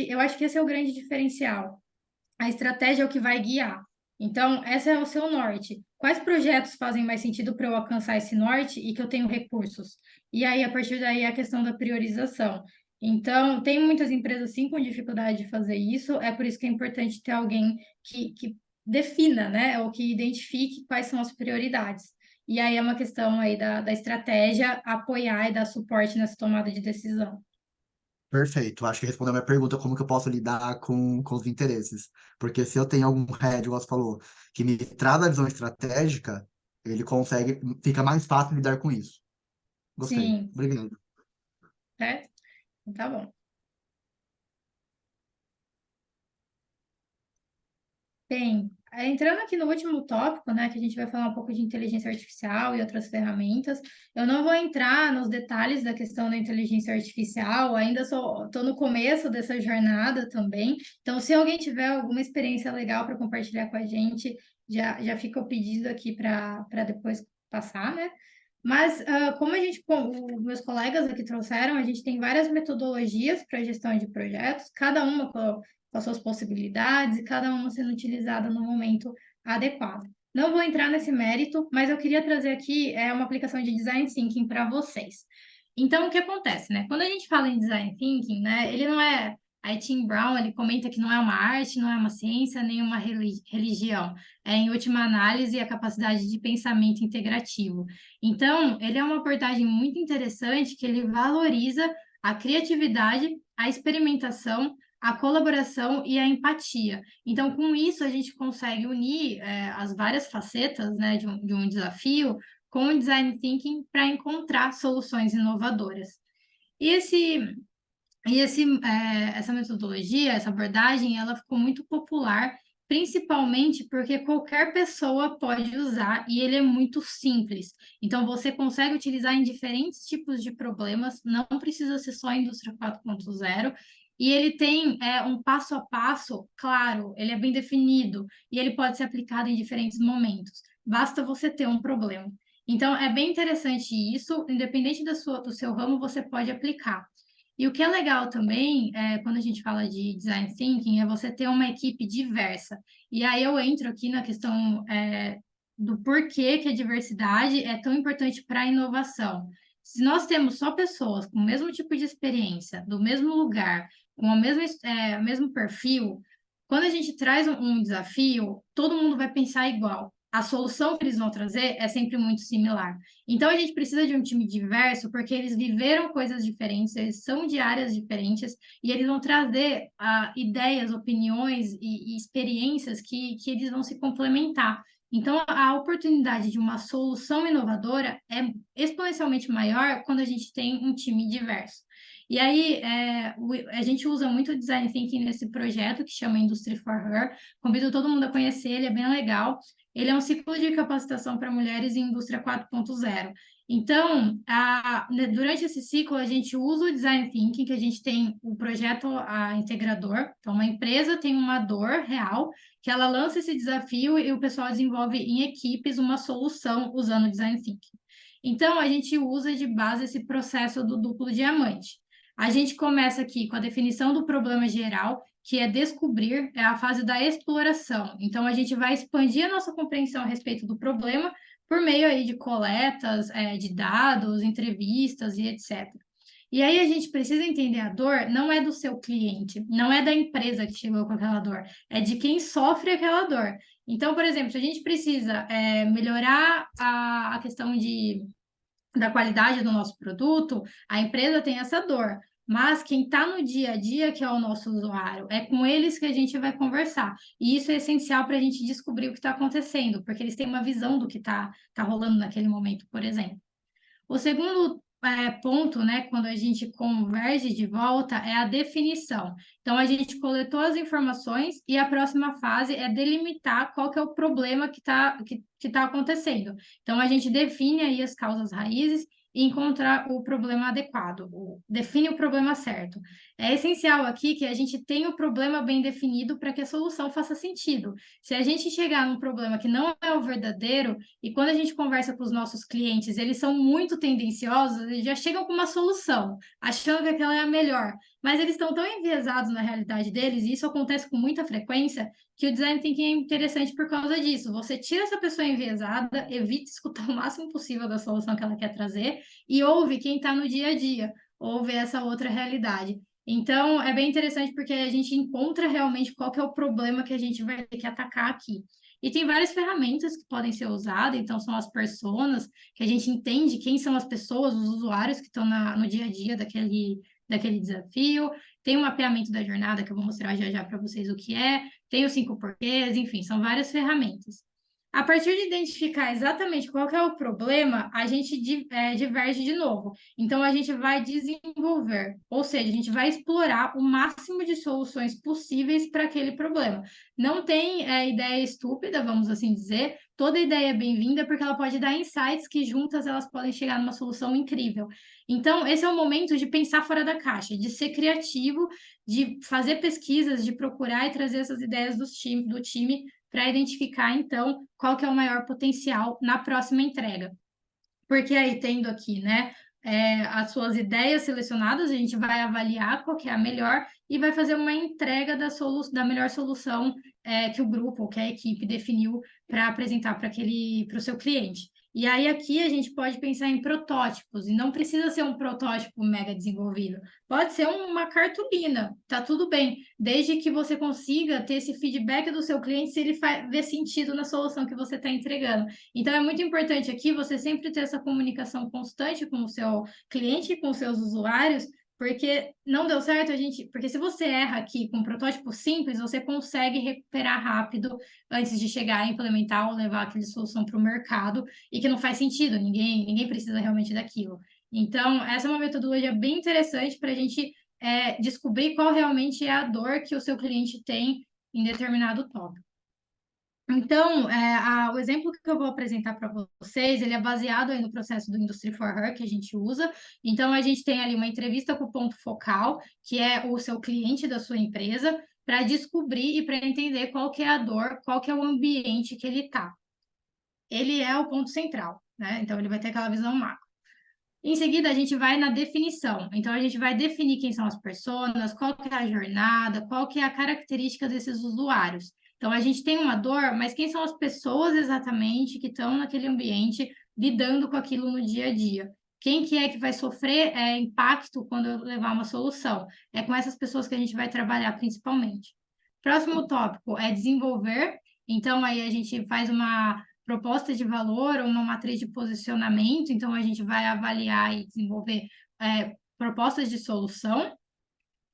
[SPEAKER 3] eu acho que esse é o grande diferencial. A estratégia é o que vai guiar. Então, esse é o seu norte. Quais projetos fazem mais sentido para eu alcançar esse norte e que eu tenho recursos? E aí, a partir daí, é a questão da priorização. Então, tem muitas empresas, sim, com dificuldade de fazer isso. É por isso que é importante ter alguém que defina, né? Ou que identifique quais são as prioridades. E aí é uma questão aí da estratégia apoiar e dar suporte nessa tomada de decisão.
[SPEAKER 4] Perfeito. Acho que respondeu a minha pergunta, como que eu posso lidar com os interesses. Porque se eu tenho algum head, igual você falou, que me traz a visão estratégica, ele consegue, fica mais fácil lidar com isso. Gostei.
[SPEAKER 3] Sim,
[SPEAKER 4] Obrigado.
[SPEAKER 3] certo? Então, tá bom. Bem, entrando aqui no último tópico, né, que a gente vai falar um pouco de inteligência artificial e outras ferramentas, eu não vou entrar nos detalhes da questão da inteligência artificial, ainda estou no começo dessa jornada também, então se alguém tiver alguma experiência legal para compartilhar com a gente, já fica o pedido aqui para depois passar, né? Mas, como meus colegas aqui trouxeram, a gente tem várias metodologias para gestão de projetos, cada uma com as suas possibilidades e cada uma sendo utilizada no momento adequado. Não vou entrar nesse mérito, mas eu queria trazer aqui uma aplicação de design thinking para vocês. Então, o que acontece, né? Quando a gente fala em design thinking, né, ele não é. Aí Tim Brown, ele comenta que não é uma arte, não é uma ciência, nem uma religião. É, em última análise, a capacidade de pensamento integrativo. Então, ele é uma abordagem muito interessante que ele valoriza a criatividade, a experimentação, a colaboração e a empatia. Então, com isso, a gente consegue unir as várias facetas, né, de um desafio com o design thinking para encontrar soluções inovadoras. E essa metodologia, essa abordagem, ela ficou muito popular, principalmente porque qualquer pessoa pode usar e ele é muito simples. Então, você consegue utilizar em diferentes tipos de problemas, não precisa ser só a indústria 4.0, e ele tem um passo a passo claro, ele é bem definido, e ele pode ser aplicado em diferentes momentos. Basta você ter um problema. Então, é bem interessante isso, independente do seu ramo, você pode aplicar. E o que é legal também, quando a gente fala de design thinking, é você ter uma equipe diversa. E aí eu entro aqui na questão do porquê que a diversidade é tão importante para a inovação. Se nós temos só pessoas com o mesmo tipo de experiência, do mesmo lugar, com o mesmo perfil, quando a gente traz um desafio, todo mundo vai pensar igual. A solução que eles vão trazer é sempre muito similar. Então, a gente precisa de um time diverso, porque eles viveram coisas diferentes, eles são de áreas diferentes, e eles vão trazer ideias, opiniões e experiências que eles vão se complementar. Então, a oportunidade de uma solução inovadora é exponencialmente maior quando a gente tem um time diverso. E aí, a gente usa muito o Design Thinking nesse projeto que chama Industry for Her. Convido todo mundo a conhecer, ele é bem legal. Ele é um ciclo de capacitação para mulheres em indústria 4.0. Então, durante esse ciclo, a gente usa o Design Thinking, que a gente tem o projeto integrador. Então, uma empresa tem uma dor real, que ela lança esse desafio e o pessoal desenvolve em equipes uma solução usando o Design Thinking. Então, a gente usa de base esse processo do duplo diamante. A gente começa aqui com a definição do problema geral, que é descobrir, é a fase da exploração. Então, a gente vai expandir a nossa compreensão a respeito do problema por meio aí de coletas, de dados, entrevistas e etc. E aí a gente precisa entender a dor não é do seu cliente, não é da empresa que chegou com aquela dor, é de quem sofre aquela dor. Então, por exemplo, se a gente precisa melhorar a questão da qualidade do nosso produto, a empresa tem essa dor. Mas quem está no dia a dia, que é o nosso usuário, é com eles que a gente vai conversar. E isso é essencial para a gente descobrir o que está acontecendo, porque eles têm uma visão do que está rolando naquele momento, por exemplo. O segundo ponto, né, quando a gente converge de volta, é a definição. Então, a gente coletou as informações e a próxima fase é delimitar qual que é o problema que tá acontecendo. Então, a gente define aí as causas raízes e encontrar o problema adequado, define o problema certo. É essencial aqui que a gente tenha o problema bem definido para que a solução faça sentido. Se a gente chegar num problema que não é o verdadeiro, e quando a gente conversa com os nossos clientes, eles são muito tendenciosos, eles já chegam com uma solução, achando que aquela é a melhor, mas eles estão tão enviesados na realidade deles, e isso acontece com muita frequência, que o design thinking é interessante por causa disso. Você tira essa pessoa enviesada, evita escutar o máximo possível da solução que ela quer trazer, e ouve quem está no dia a dia, ouve essa outra realidade. Então, é bem interessante porque a gente encontra realmente qual que é o problema que a gente vai ter que atacar aqui. E tem várias ferramentas que podem ser usadas, então são as personas, que a gente entende quem são as pessoas, os usuários que estão no dia a dia daquele desafio. Tem o mapeamento da jornada, que eu vou mostrar já já para vocês o que é. Tem os 5 porquês, enfim, são várias ferramentas. A partir de identificar exatamente qual que é o problema, a gente diverge de novo. Então, a gente vai desenvolver, ou seja, a gente vai explorar o máximo de soluções possíveis para aquele problema. Não tem ideia estúpida, vamos assim dizer. Toda ideia é bem-vinda porque ela pode dar insights que juntas elas podem chegar numa solução incrível. Então, esse é o momento de pensar fora da caixa, de ser criativo, de fazer pesquisas, de procurar e trazer essas ideias do time para identificar, então, qual que é o maior potencial na próxima entrega. Porque aí, tendo aqui, né, as suas ideias selecionadas, a gente vai avaliar qual que é a melhor e vai fazer uma entrega da melhor solução que o grupo, que a equipe definiu para apresentar para o seu cliente. E aí aqui a gente pode pensar em protótipos, e não precisa ser um protótipo mega desenvolvido. Pode ser uma cartolina, tá tudo bem, desde que você consiga ter esse feedback do seu cliente se ele vê sentido na solução que você está entregando. Então é muito importante aqui você sempre ter essa comunicação constante com o seu cliente e com os seus usuários, porque não deu certo porque se você erra aqui com um protótipo simples, você consegue recuperar rápido antes de chegar a implementar ou levar aquela solução para o mercado e que não faz sentido, ninguém precisa realmente daquilo. Então, essa é uma metodologia bem interessante para a gente descobrir qual realmente é a dor que o seu cliente tem em determinado tópico. Então, o exemplo que eu vou apresentar para vocês, ele é baseado aí no processo do Industry 4Her que a gente usa. Então, a gente tem ali uma entrevista com o ponto focal, que é o seu cliente da sua empresa, para descobrir e para entender qual que é a dor, qual que é o ambiente que ele está. Ele é o ponto central, né? Então, ele vai ter aquela visão macro. Em seguida, a gente vai na definição. Então, a gente vai definir quem são as pessoas, qual que é a jornada, qual que é a característica desses usuários. Então, a gente tem uma dor, mas quem são as pessoas exatamente que estão naquele ambiente lidando com aquilo no dia a dia? Quem que é que vai sofrer impacto quando eu levar uma solução? É com essas pessoas que a gente vai trabalhar principalmente. Próximo tópico é desenvolver. Então, aí a gente faz uma proposta de valor ou uma matriz de posicionamento, então a gente vai avaliar e desenvolver propostas de solução,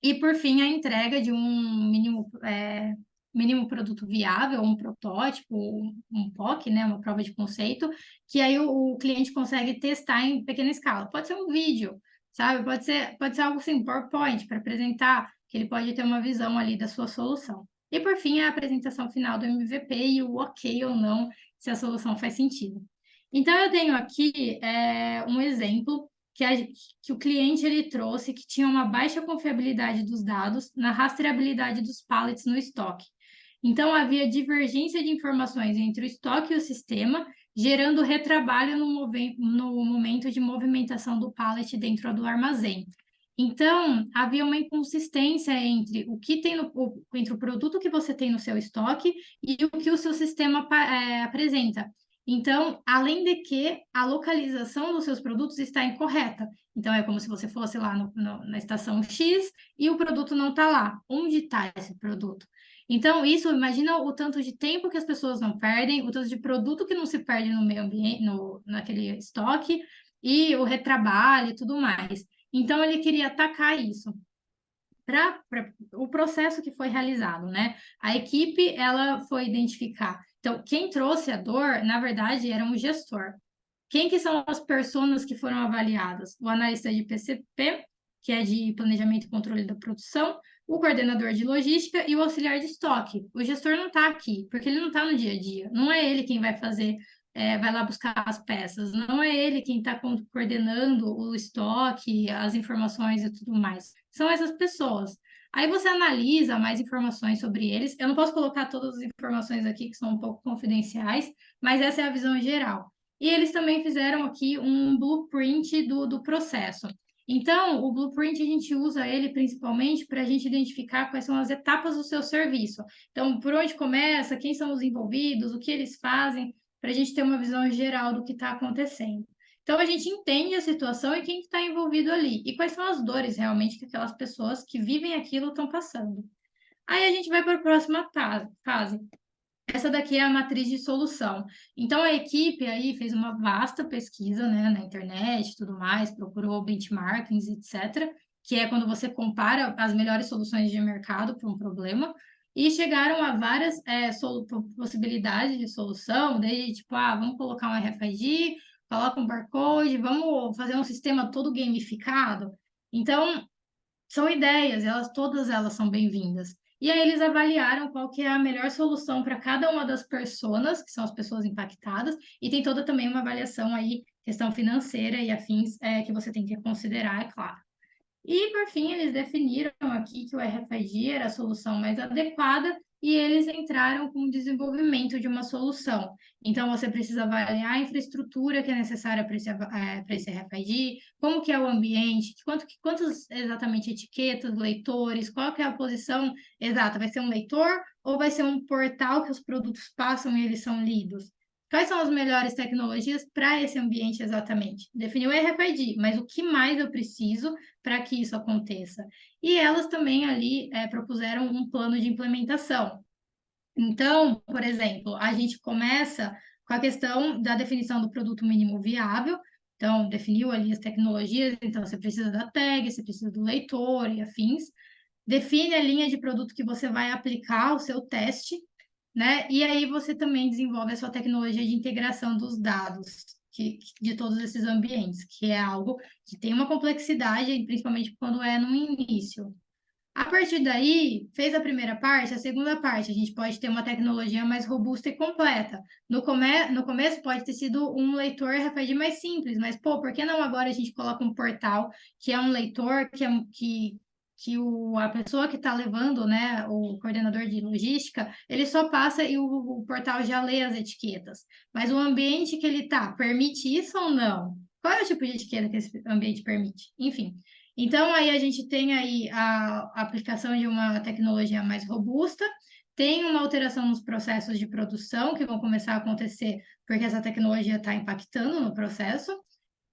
[SPEAKER 3] e por fim a entrega de um mínimo produto viável, um protótipo, um POC, né, uma prova de conceito, que aí o cliente consegue testar em pequena escala. Pode ser um vídeo, sabe? Pode ser algo assim, PowerPoint, para apresentar, que ele pode ter uma visão ali da sua solução. E por fim, a apresentação final do MVP e o ok ou não, se a solução faz sentido. Então, eu tenho aqui um exemplo que o cliente ele trouxe que tinha uma baixa confiabilidade dos dados na rastreabilidade dos pallets no estoque. Então, havia divergência de informações entre o estoque e o sistema, gerando retrabalho no momento de movimentação do pallet dentro do armazém. Então, havia uma inconsistência entre entre o produto que você tem no seu estoque e o que o seu sistema apresenta. Então, além de que a localização dos seus produtos está incorreta. Então, é como se você fosse lá na estação X e o produto não está lá. Onde está esse produto? Então, isso, imagina o tanto de tempo que as pessoas não perdem, o tanto de produto que não se perde no meio ambiente, naquele estoque, e o retrabalho e tudo mais. Então, ele queria atacar isso. Para o processo que foi realizado, né? A equipe, ela foi identificar. Então, quem trouxe a dor, na verdade, era um gestor. Quem que são as pessoas que foram avaliadas? O analista de PCP, que é de Planejamento e Controle da Produção, o coordenador de logística e o auxiliar de estoque. O gestor não está aqui, porque ele não está no dia a dia. Não é ele quem vai fazer, vai lá buscar as peças. Não é ele quem está coordenando o estoque, as informações e tudo mais. São essas pessoas. Aí você analisa mais informações sobre eles. Eu não posso colocar todas as informações aqui, que são um pouco confidenciais, mas essa é a visão geral. E eles também fizeram aqui um blueprint do processo. Então, o blueprint a gente usa ele principalmente para a gente identificar quais são as etapas do seu serviço. Então, por onde começa, quem são os envolvidos, o que eles fazem, para a gente ter uma visão geral do que está acontecendo. Então, a gente entende a situação e quem está envolvido ali, e quais são as dores realmente que aquelas pessoas que vivem aquilo estão passando. Aí a gente vai para a próxima fase. Essa daqui é a matriz de solução. Então, a equipe aí fez uma vasta pesquisa, né, na internet e tudo mais, procurou benchmarkings, etc., que é quando você compara as melhores soluções de mercado para um problema, e chegaram a várias possibilidades de solução, desde tipo, vamos colocar um RFID, coloca um barcode, vamos fazer um sistema todo gamificado. Então, são ideias, todas elas são bem-vindas. E aí eles avaliaram qual que é a melhor solução para cada uma das pessoas, que são as pessoas impactadas, e tem toda também uma avaliação aí, questão financeira e afins, que você tem que considerar, é claro. E, por fim, eles definiram aqui que o RFID era a solução mais adequada e eles entraram com o desenvolvimento de uma solução. Então, você precisa avaliar a infraestrutura que é necessária para esse RFID, como que é o ambiente, quantas exatamente etiquetas, leitores, qual que é a posição exata, vai ser um leitor ou vai ser um portal que os produtos passam e eles são lidos? Quais são as melhores tecnologias para esse ambiente exatamente? Definiu o RFID, mas o que mais eu preciso para que isso aconteça? E elas também ali propuseram um plano de implementação. Então, por exemplo, a gente começa com a questão da definição do produto mínimo viável. Então, definiu ali as tecnologias, então você precisa da tag, você precisa do leitor e afins. Define a linha de produto que você vai aplicar o seu teste, né? E aí você também desenvolve a sua tecnologia de integração dos dados de todos esses ambientes, que é algo que tem uma complexidade, principalmente quando é no início. A partir daí, fez a primeira parte, a segunda parte, a gente pode ter uma tecnologia mais robusta e completa. No começo pode ter sido um leitor RFID mais simples, mas, pô, por que não agora a gente coloca um portal que é um leitor, a pessoa que está levando, né, o coordenador de logística, ele só passa e o portal já lê as etiquetas. Mas o ambiente que ele está, permite isso ou não? Qual é o tipo de etiqueta que esse ambiente permite? Enfim. Então, aí a gente tem aí a aplicação de uma tecnologia mais robusta, tem uma alteração nos processos de produção que vão começar a acontecer porque essa tecnologia está impactando no processo.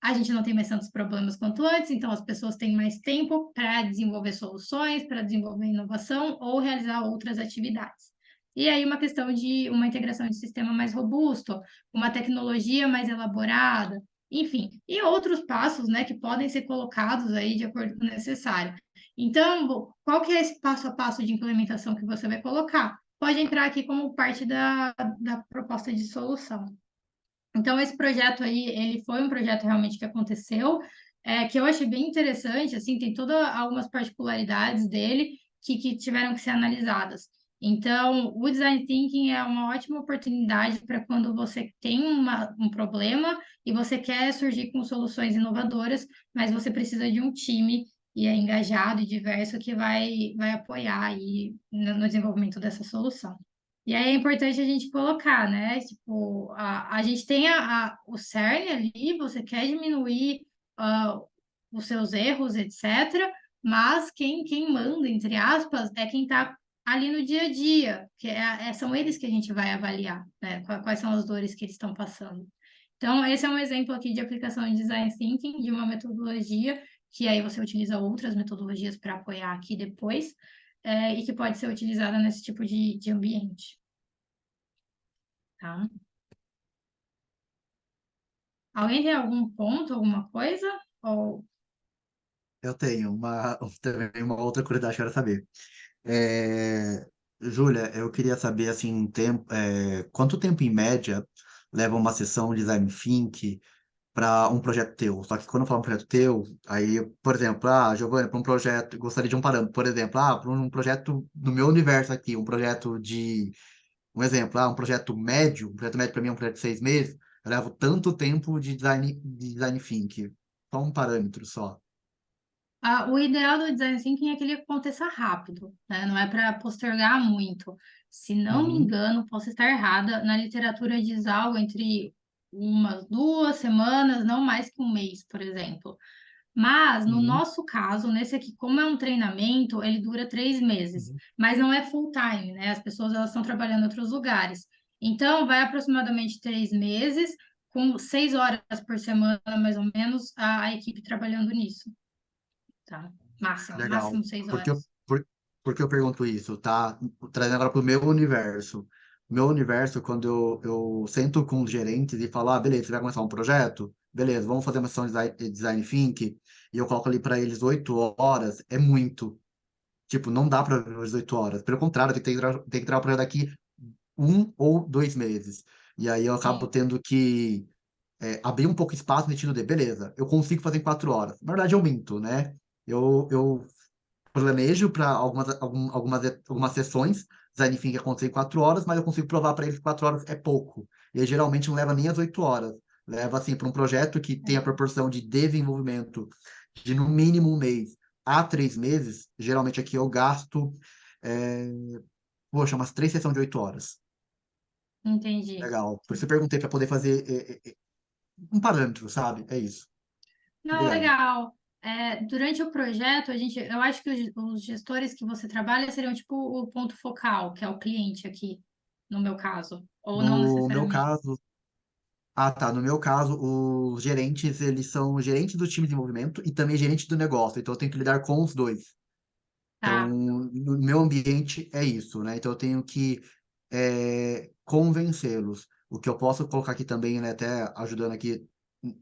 [SPEAKER 3] A gente não tem mais tantos problemas quanto antes, então as pessoas têm mais tempo para desenvolver soluções, para desenvolver inovação ou realizar outras atividades. E aí uma questão de uma integração de sistema mais robusto, uma tecnologia mais elaborada, enfim, e outros passos, né, que podem ser colocados aí de acordo com o necessário. Então, qual que é esse passo a passo de implementação que você vai colocar? Pode entrar aqui como parte da proposta de solução. Então, esse projeto aí, ele foi um projeto realmente que aconteceu, que eu achei bem interessante, assim, tem todas algumas particularidades dele que tiveram que ser analisadas. Então, o Design Thinking é uma ótima oportunidade para quando você tem um problema e você quer surgir com soluções inovadoras, mas você precisa de um time e é engajado e diverso que vai apoiar aí no desenvolvimento dessa solução. E aí é importante a gente colocar, né? Tipo, a gente tem o CERN ali, você quer diminuir os seus erros, etc. Mas quem manda, entre aspas, é quem está ali no dia a dia, que são eles que a gente vai avaliar, né? Quais são as dores que eles estão passando. Então, esse é um exemplo aqui de aplicação de Design Thinking, de uma metodologia, que aí você utiliza outras metodologias para apoiar aqui depois, e que pode ser utilizada nesse tipo de ambiente. Tá? Alguém tem algum ponto, alguma coisa? Ou...
[SPEAKER 4] Eu tenho também uma outra curiosidade que eu quero saber. Júlia, eu queria saber, assim, quanto tempo em média leva uma sessão de design thinking? para um projeto teu. Só que quando eu falo um projeto teu, aí, por exemplo, Giovanni, para um projeto, gostaria de um parâmetro, por exemplo, para um projeto do meu universo aqui, um exemplo, um projeto médio, para mim é um projeto de 6 meses, eu levo tanto tempo de design thinking. Só um parâmetro só.
[SPEAKER 3] O ideal do design thinking é que ele aconteça rápido, né? Não é para postergar muito. Se não me
[SPEAKER 4] Uhum,
[SPEAKER 3] engano, posso estar errada, na literatura diz algo entre umas 2 semanas, não mais que um mês, por exemplo. Mas, no
[SPEAKER 4] uhum,
[SPEAKER 3] nosso caso, nesse aqui, como é um treinamento, ele dura 3 meses,
[SPEAKER 4] uhum.
[SPEAKER 3] mas não é full time, né? As pessoas elas estão trabalhando em outros lugares. Então, vai aproximadamente 3 meses, com 6 horas por semana, mais ou menos, a equipe trabalhando nisso, tá? Máximo,
[SPEAKER 4] Legal.
[SPEAKER 3] máximo seis
[SPEAKER 4] Porque eu,
[SPEAKER 3] horas.
[SPEAKER 4] por que eu pergunto isso, tá? Trazendo agora para o meu universo. Meu universo, quando eu sento com os gerentes e falo, beleza, você vai começar um projeto? Beleza, vamos fazer uma sessão de design thinking, e eu coloco ali para eles 8 horas, é muito. Tipo, não dá para ver as 8 horas. Pelo contrário, tem que tirar o projeto daqui 1 ou 2 meses. E aí eu acabo
[SPEAKER 3] Sim,
[SPEAKER 4] tendo que abrir um pouco espaço no sentido de, beleza, eu consigo fazer em 4 horas. Na verdade, eu minto, né? Eu planejo para algumas sessões, design thinking acontecer em 4 horas, mas eu consigo provar para eles que 4 horas é pouco. E aí, geralmente não leva nem as 8 horas. Leva, assim, para um projeto que tem a
[SPEAKER 3] é.
[SPEAKER 4] proporção de desenvolvimento de no mínimo um mês a 3 meses. Geralmente aqui eu gasto, é, poxa, umas 3 sessões de 8 horas.
[SPEAKER 3] Entendi.
[SPEAKER 4] Legal. Por isso eu perguntei para poder fazer um parâmetro, sabe? É isso.
[SPEAKER 3] Não,
[SPEAKER 4] Obrigado.
[SPEAKER 3] legal. Durante o projeto, eu acho que os gestores que você trabalha seriam tipo o ponto focal, que é o cliente aqui, no meu caso, ou não
[SPEAKER 4] No meu
[SPEAKER 3] necessariamente.
[SPEAKER 4] caso, tá. No meu caso, os gerentes, eles são gerentes do time de desenvolvimento e também gerentes do negócio. Então, eu tenho que lidar com os dois. Então,
[SPEAKER 3] Tá.
[SPEAKER 4] no meu ambiente é isso, né? Então, eu tenho que convencê-los. O que eu posso colocar aqui também, né, até ajudando aqui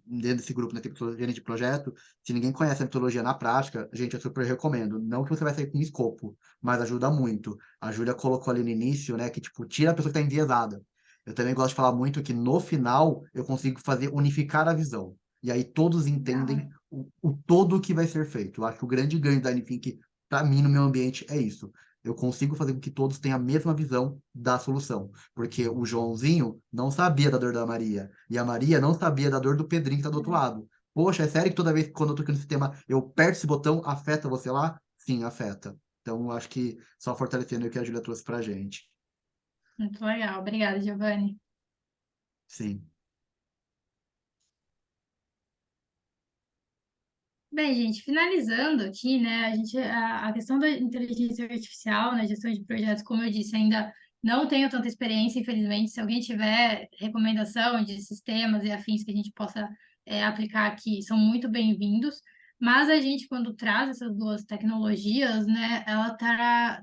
[SPEAKER 4] dentro desse grupo, né, tem gerente de projeto. Se ninguém conhece a metodologia na prática, gente, eu super recomendo. Não que você vai sair com escopo, mas ajuda muito. A Júlia colocou ali no início, né, que tipo, tira a pessoa que está enviesada. Eu também gosto de falar muito que no final eu consigo fazer unificar a visão. E aí todos entendem
[SPEAKER 3] Legal.
[SPEAKER 4] o todo que vai ser feito. Eu acho que o grande ganho da Anifink, para mim, no meu ambiente, é isso. Eu consigo fazer com que todos tenham a mesma visão da solução. Porque o Joãozinho não sabia da dor da Maria. E a Maria não sabia da dor do Pedrinho que está do outro lado. Poxa, é sério que toda vez que quando eu tô aqui no sistema eu aperto esse botão, afeta você lá? Sim, afeta. Então, eu acho que só fortalecendo o que a Júlia trouxe pra gente.
[SPEAKER 3] Muito legal. Obrigada, Giovanni.
[SPEAKER 4] Sim.
[SPEAKER 3] Bem, gente, finalizando aqui, né, a questão da inteligência artificial na gestão de projetos, como eu disse, ainda não tenho tanta experiência, infelizmente. Se alguém tiver recomendação de sistemas e afins que a gente possa aplicar aqui, são muito bem-vindos. Mas a gente, quando traz essas duas tecnologias, né, ela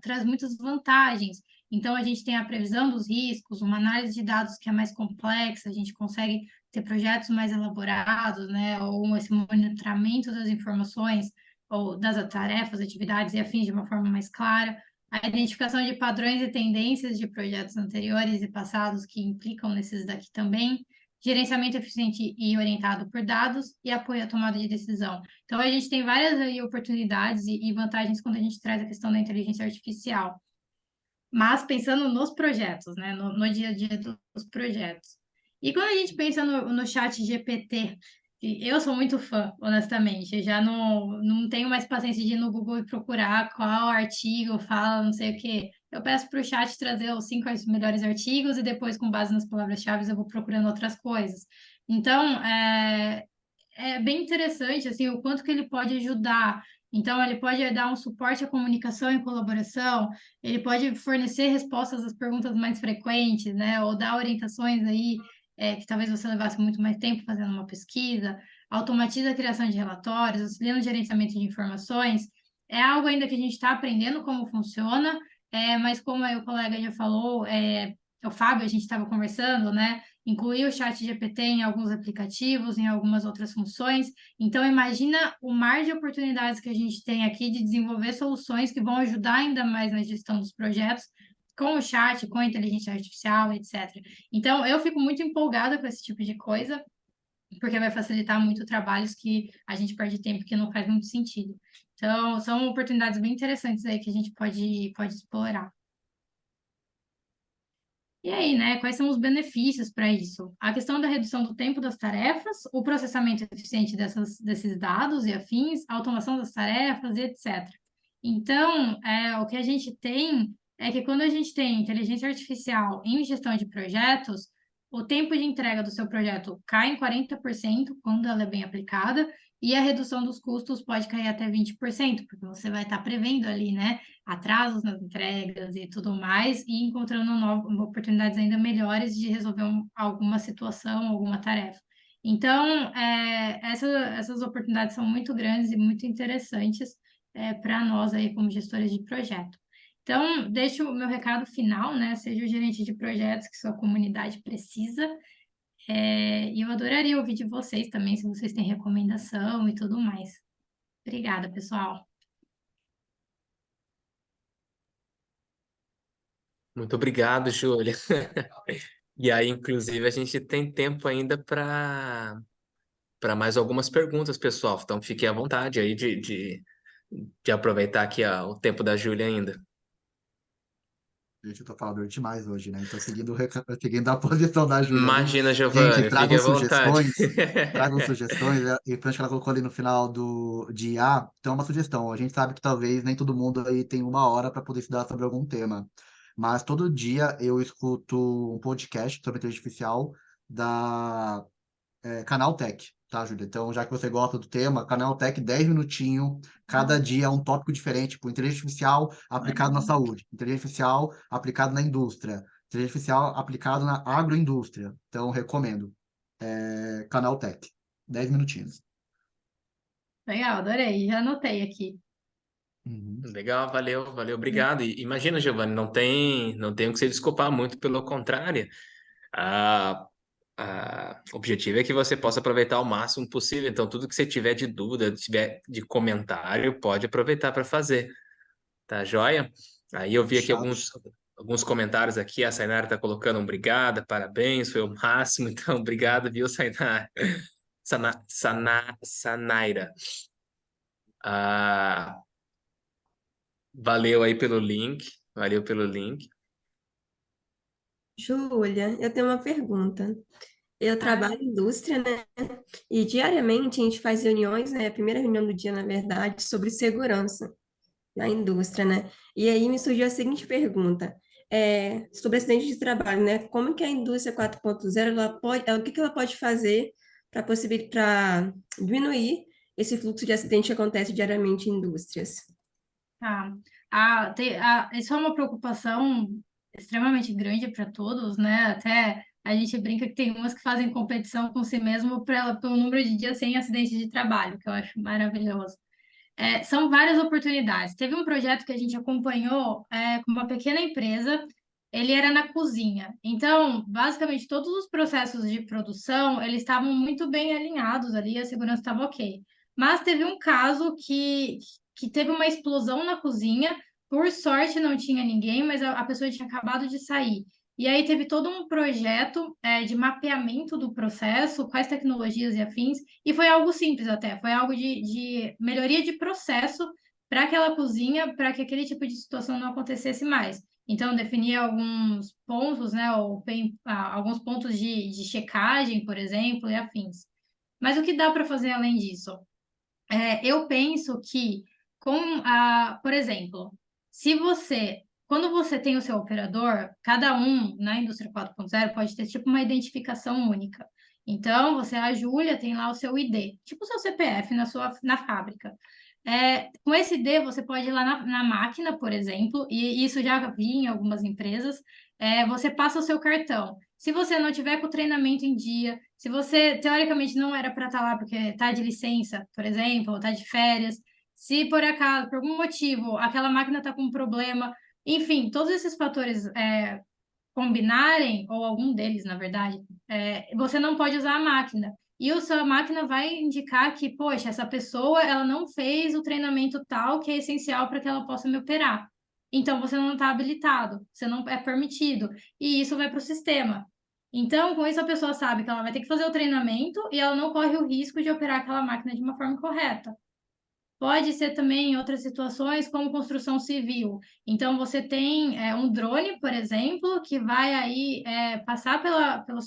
[SPEAKER 3] traz muitas vantagens. Então, a gente tem a previsão dos riscos, uma análise de dados que é mais complexa, a gente consegue ter projetos mais elaborados, né, ou esse monitoramento das informações ou das tarefas, atividades e afins de uma forma mais clara, a identificação de padrões e tendências de projetos anteriores e passados que implicam nesses daqui também, gerenciamento eficiente e orientado por dados e apoio à tomada de decisão. Então, a gente tem várias aí oportunidades e vantagens quando a gente traz a questão da inteligência artificial. Mas pensando nos projetos, né, no dia a dia dos projetos. E quando a gente pensa no chat GPT, e eu sou muito fã, honestamente, eu já não tenho mais paciência de ir no Google e procurar qual artigo fala, não sei o quê. Eu peço para o chat trazer os 5 melhores artigos e depois, com base nas palavras-chave, eu vou procurando outras coisas. Então, é bem interessante, assim, o quanto que ele pode ajudar. Então, ele pode dar um suporte à comunicação e colaboração, ele pode fornecer respostas às perguntas mais frequentes, né? Ou dar orientações aí, que talvez você levasse muito mais tempo fazendo uma pesquisa, automatiza a criação de relatórios, auxilia no gerenciamento de informações. É algo ainda que a gente está aprendendo como funciona, mas como aí o colega já falou, o Fábio, a gente estava conversando, né? Incluir o chat GPT em alguns aplicativos, em algumas outras funções. Então, imagina o mar de oportunidades que a gente tem aqui de desenvolver soluções que vão ajudar ainda mais na gestão dos projetos, com o chat, com a inteligência artificial, etc. Então, eu fico muito empolgada com esse tipo de coisa. porque vai facilitar muito trabalhos que a gente perde tempo que não faz muito sentido. Então, são oportunidades bem interessantes aí que a gente pode explorar. E aí, né, quais são os benefícios para isso? A questão da redução do tempo das tarefas, o processamento eficiente desses dados e afins, a automação das tarefas e etc. Então, o que a gente tem é que quando a gente tem inteligência artificial em gestão de projetos, o tempo de entrega do seu projeto cai em 40% quando ela é bem aplicada, e a redução dos custos pode cair até 20%, porque você vai estar prevendo ali, né, atrasos nas entregas e tudo mais, e encontrando oportunidades ainda melhores de resolver alguma situação, alguma tarefa. Então, essas oportunidades são muito grandes e muito interessantes para nós aí como gestores de projeto. Então, deixo o meu recado final, né? Seja o gerente de projetos que sua comunidade precisa. E eu adoraria ouvir de vocês também, se vocês têm recomendação e tudo mais. Obrigada, pessoal.
[SPEAKER 1] Muito obrigado, Júlia. E aí, inclusive, a gente tem tempo ainda para mais algumas perguntas, pessoal. Então, fiquem à vontade aí de aproveitar aqui o tempo da Júlia ainda.
[SPEAKER 4] Gente, eu tô falando demais hoje, né? Então, seguindo a posição da Júlia ali.
[SPEAKER 1] Imagina,
[SPEAKER 4] Gente,
[SPEAKER 1] Giovanni, fique à vontade.
[SPEAKER 4] tragam sugestões, e que ela colocou ali no final de IA, então é uma sugestão. A gente sabe que talvez nem todo mundo aí tem uma hora para poder estudar sobre algum tema, mas todo dia eu escuto um podcast sobre inteligência artificial da Canaltech, tá, Júlia? Então, já que você gosta do tema, Canaltech, 10 minutinhos, cada dia é um tópico diferente, tipo, inteligência artificial aplicado na saúde, inteligência artificial aplicado na indústria, inteligência artificial aplicado na agroindústria. Então, recomendo. Canaltech, 10 minutinhos.
[SPEAKER 3] Legal, adorei. Já anotei aqui.
[SPEAKER 4] Uhum.
[SPEAKER 1] Legal, valeu, valeu, obrigado. E imagina, Giovanni, não tem o que se desculpar, muito pelo contrário. O objetivo é que você possa aproveitar o máximo possível. Então, tudo que você tiver de dúvida, tiver de comentário, pode aproveitar para fazer. Tá joia? Aí eu vi aqui
[SPEAKER 4] Fechado.
[SPEAKER 1] alguns comentários aqui. A Sainara está colocando um obrigada, parabéns, foi o máximo. Então, obrigado, viu, Sainara? Sanaira. Ah, valeu aí pelo link. Valeu pelo link.
[SPEAKER 5] Júlia, eu tenho uma pergunta. Eu
[SPEAKER 3] Ah,
[SPEAKER 5] trabalho em indústria, né? E diariamente a gente faz reuniões, né? A primeira reunião do dia, na verdade, sobre segurança na indústria, né? E aí me surgiu a seguinte pergunta, sobre acidente de trabalho, né? Como que a indústria 4.0, o que que ela pode fazer para diminuir esse fluxo de acidente que acontece diariamente em indústrias?
[SPEAKER 3] tá. Isso é uma preocupação extremamente grande para todos, né? Até a gente brinca que tem umas que fazem competição com si mesmo pelo número de dias sem acidente de trabalho, que eu acho maravilhoso. São várias oportunidades. Teve um projeto que a gente acompanhou com uma pequena empresa, ele era na cozinha. Então, basicamente, todos os processos de produção, eles estavam muito bem alinhados ali, a segurança estava ok. Mas teve um caso que teve uma explosão na cozinha, por sorte não tinha ninguém, mas a pessoa tinha acabado de sair. E aí teve todo um projeto de mapeamento do processo, quais tecnologias e afins, e foi algo simples até, foi algo de melhoria de processo para aquela cozinha, para que aquele tipo de situação não acontecesse mais. Então, definir alguns pontos, né, alguns pontos de checagem, por exemplo, e afins. Mas o que dá para fazer além disso? Eu penso que, por exemplo, quando você tem o seu operador, cada um na indústria 4.0 pode ter tipo uma identificação única. Então, a Júlia, tem lá o seu ID, tipo o seu CPF na fábrica. Com esse ID, você pode ir lá na máquina, por exemplo, e isso já vi em algumas empresas, você passa o seu cartão. Se você não tiver com o treinamento em dia, se você, teoricamente, não era para estar lá porque está de licença, por exemplo, ou está de férias, se por acaso, por algum motivo, aquela máquina está com um problema, enfim, todos esses fatores combinarem, ou algum deles, na verdade, você não pode usar a máquina. E a sua máquina vai indicar que, poxa, essa pessoa, ela não fez o treinamento tal que é essencial para que ela possa me operar. Então, você não está habilitado, você não é permitido. E isso vai para o sistema. Então, com isso, a pessoa sabe que ela vai ter que fazer o treinamento e ela não corre o risco de operar aquela máquina de uma forma correta. Pode ser também em outras situações, como construção civil. Então, você tem um drone, por exemplo, que vai aí passar pela